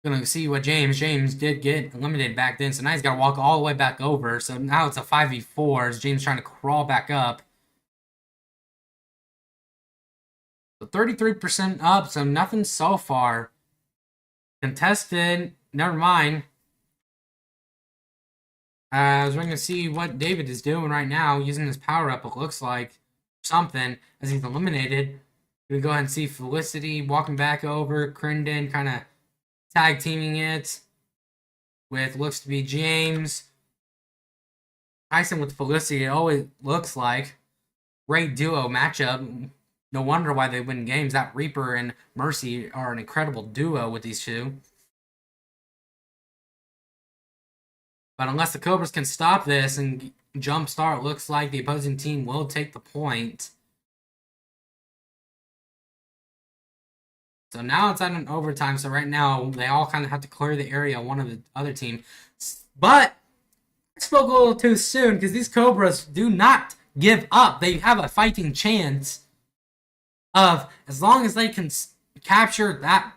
Gonna see what James did get eliminated back then, so now he's got to walk all the way back over. So now it's a 5v4 as James trying to crawl back up. So 33% up, so nothing so far. Contested, never mind. As we're going to see what David is doing right now, using his power-up, it looks like something, as he's eliminated. We're going to go ahead and see Felicity walking back over, Crinden kind of tag teaming it with looks to be James. Tyson with Felicity, it always looks like. Great duo matchup. No wonder why they win games. That Reaper and Mercy are an incredible duo with these two. But unless the Cobras can stop this and jumpstart, looks like the opposing team will take the point. So now it's at an overtime. So right now, they all kind of have to clear the area, one of the other team. But I spoke a little too soon because these Cobras do not give up. They have a fighting chance of, as long as they can capture that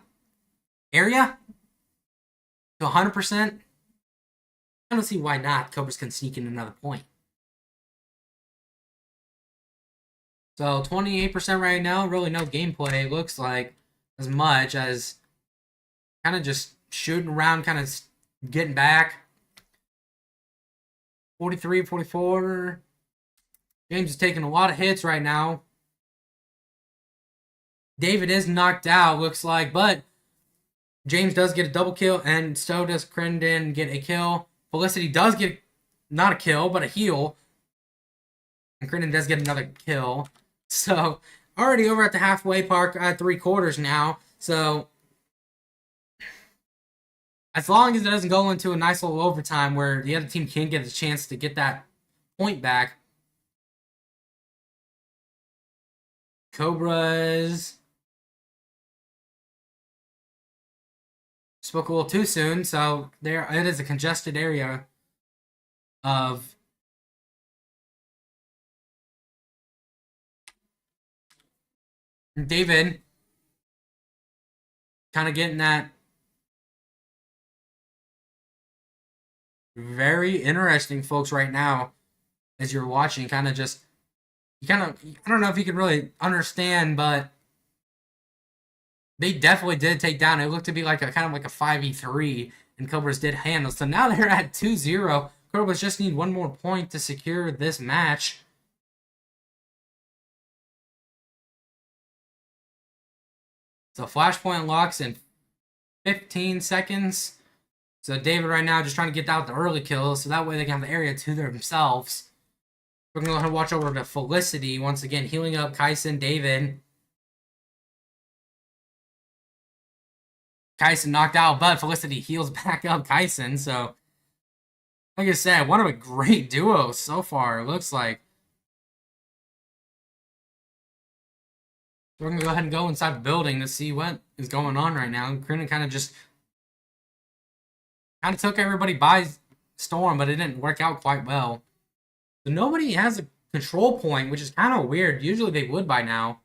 area to 100%, I don't see why not. Cobras can sneak in another point. So 28% right now, really no gameplay. It looks like as much as kind of just shooting around, kind of getting back. 43, 44. James is taking a lot of hits right now. David is knocked out, looks like, but James does get a double kill, and so does Crinden get a kill. Felicity does get not a kill, but a heal. And Crinden does get another kill. So, already over at the halfway mark at 3/4 now. So, as long as it doesn't go into a nice little overtime where the other team can get a chance to get that point back, Cobras spoke a little too soon, so there it is a congested area of David kind of getting that very interesting, folks, right now as you're watching. I don't know if you can really understand, but they definitely did take down. It looked to be like a kind of like a 5v3, and Cobras did handle. So now they're at 2-0. Cobras just need one more point to secure this match. So flashpoint locks in 15 seconds. So David right now just trying to get out the early kills, so that way they can have the area to themselves. We're going to go ahead and watch over to Felicity. Once again, healing up Kyson, David. Kyson knocked out, but Felicity heals back up Kyson. So, like I said, one of a great duo so far, it looks like. We're going to go ahead and go inside the building to see what is going on right now. Crinden kind of took everybody by Storm, but it didn't work out quite well. So nobody has a control point, which is kind of weird. Usually they would by now.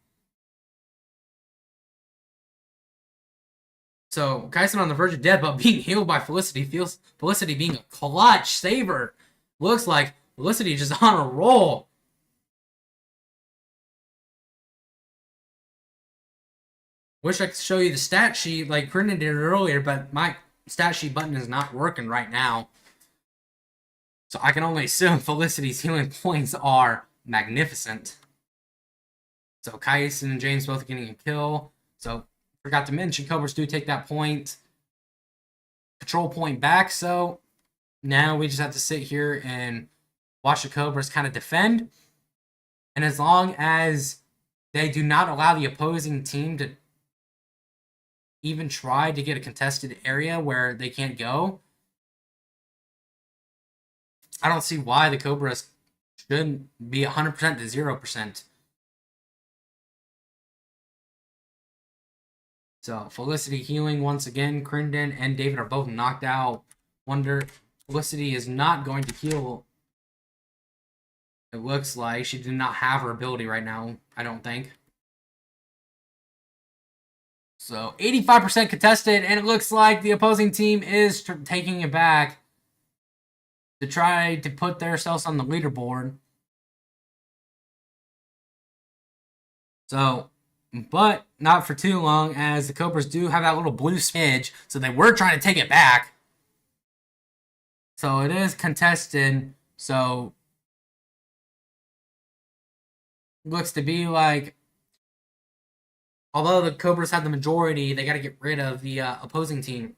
So Kaisen on the verge of death, but being healed by Felicity. Feels Felicity being a clutch saver. Looks like Felicity just on a roll. Wish I could show you the stat sheet like Brendan did earlier, but my stat sheet button is not working right now. So I can only assume Felicity's healing points are magnificent. So Kaisen and James both getting a kill. So forgot to mention, Cobras do take that point. Control point back, so now we just have to sit here and watch the Cobras kind of defend. And as long as they do not allow the opposing team to even try to get a contested area where they can't go, I don't see why the Cobras shouldn't be 100% to 0%. So, Felicity healing once again. Crinden and David are both knocked out. Wonder, Felicity is not going to heal. It looks like she did not have her ability right now, I don't think. So, 85% contested, and it looks like the opposing team is taking it back to try to put themselves on the leaderboard. So, but not for too long, as the Cobras do have that little blue smidge, so they were trying to take it back. So it is contested, so looks to be like, although the Cobras have the majority, they got to get rid of the opposing team.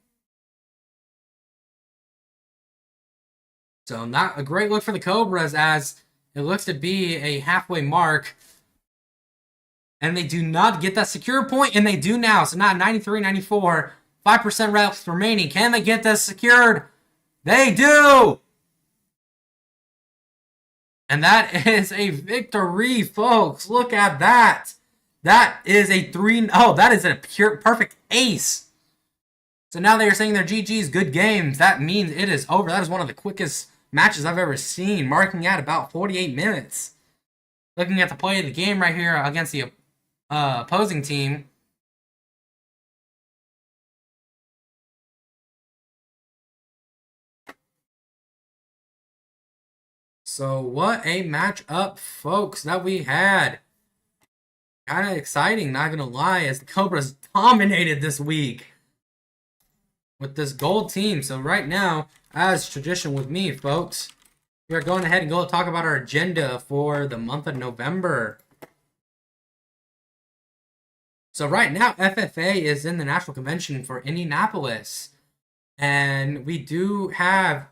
So not a great look for the Cobras, as it looks to be a halfway mark. And they do not get that secure point, and they do now. So now 93-94, 5% reps remaining. Can they get this secured? They do! And that is a victory, folks. Look at that. That is a 3... Oh, that is a pure perfect ace. So now they are saying their GG's good games. That means it is over. That is one of the quickest matches I've ever seen, marking at about 48 minutes. Looking at the play of the game right here against the opposing team. So what a matchup, folks, that we had. Kind of exciting, not gonna lie, as the Cobras dominated this week with this gold team. So right now, as tradition with me, folks, we are going ahead and go talk about our agenda for the month of November. So right now, FFA is in the National Convention for Indianapolis. And we do have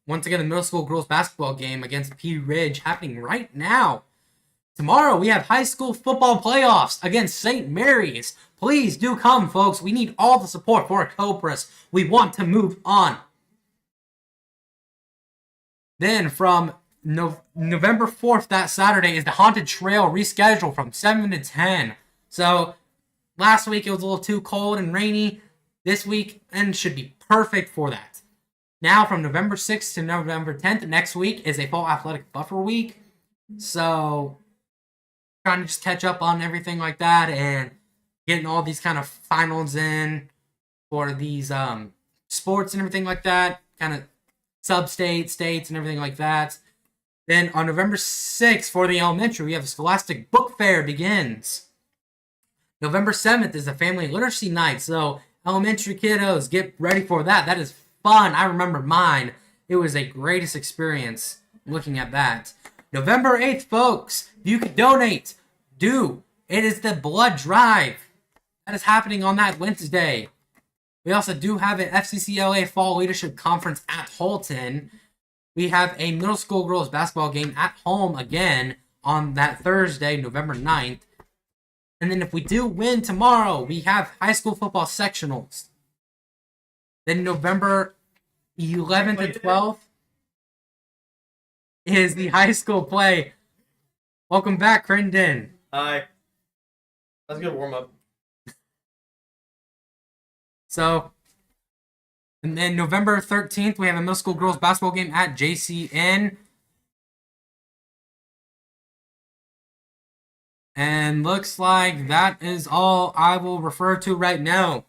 once again, the middle school girls basketball game against P Ridge happening right now. Tomorrow, we have high school football playoffs against St. Mary's. Please do come, folks. We need all the support for Cobras. We want to move on. Then from November 4th, that Saturday, is the Haunted Trail rescheduled from 7 to 10. So, last week it was a little too cold and rainy. This week, and should be perfect for that. Now, from November 6th to November 10th, next week is a fall athletic buffer week. So, trying to just catch up on everything like that and getting all these kind of finals in for these sports and everything like that. Kind of sub-states, states, and everything like that. Then on November 6th for the elementary, we have a Scholastic Book Fair begins. November 7th is a Family Literacy Night, so elementary kiddos, get ready for that. That is fun. I remember mine. It was a greatest experience looking at that. November 8th, folks, if you could donate, do. It is the blood drive. That is happening on that Wednesday. We also do have an FCCLA Fall Leadership Conference at Holton. We have a middle school girls basketball game at home again on that Thursday, November 9th. And then if we do win tomorrow, we have high school football sectionals. Then November 11th and 12th is the high school play. Welcome back, Crinden. Hi. That's a good warm-up. So, And then November 13th, we have a middle school girls basketball game at JCN. And looks like that is all I will refer to right now.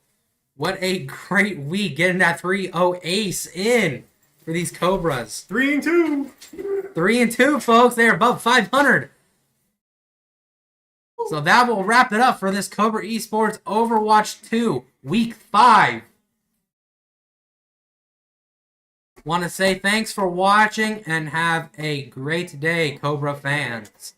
What a great week getting that 3-0 ace in for these Cobras. 3-2. 3-2, folks. They are above 500. So that will wrap it up for this Cobra Esports Overwatch 2 Week 5. Want to say thanks for watching and have a great day, Cobra fans.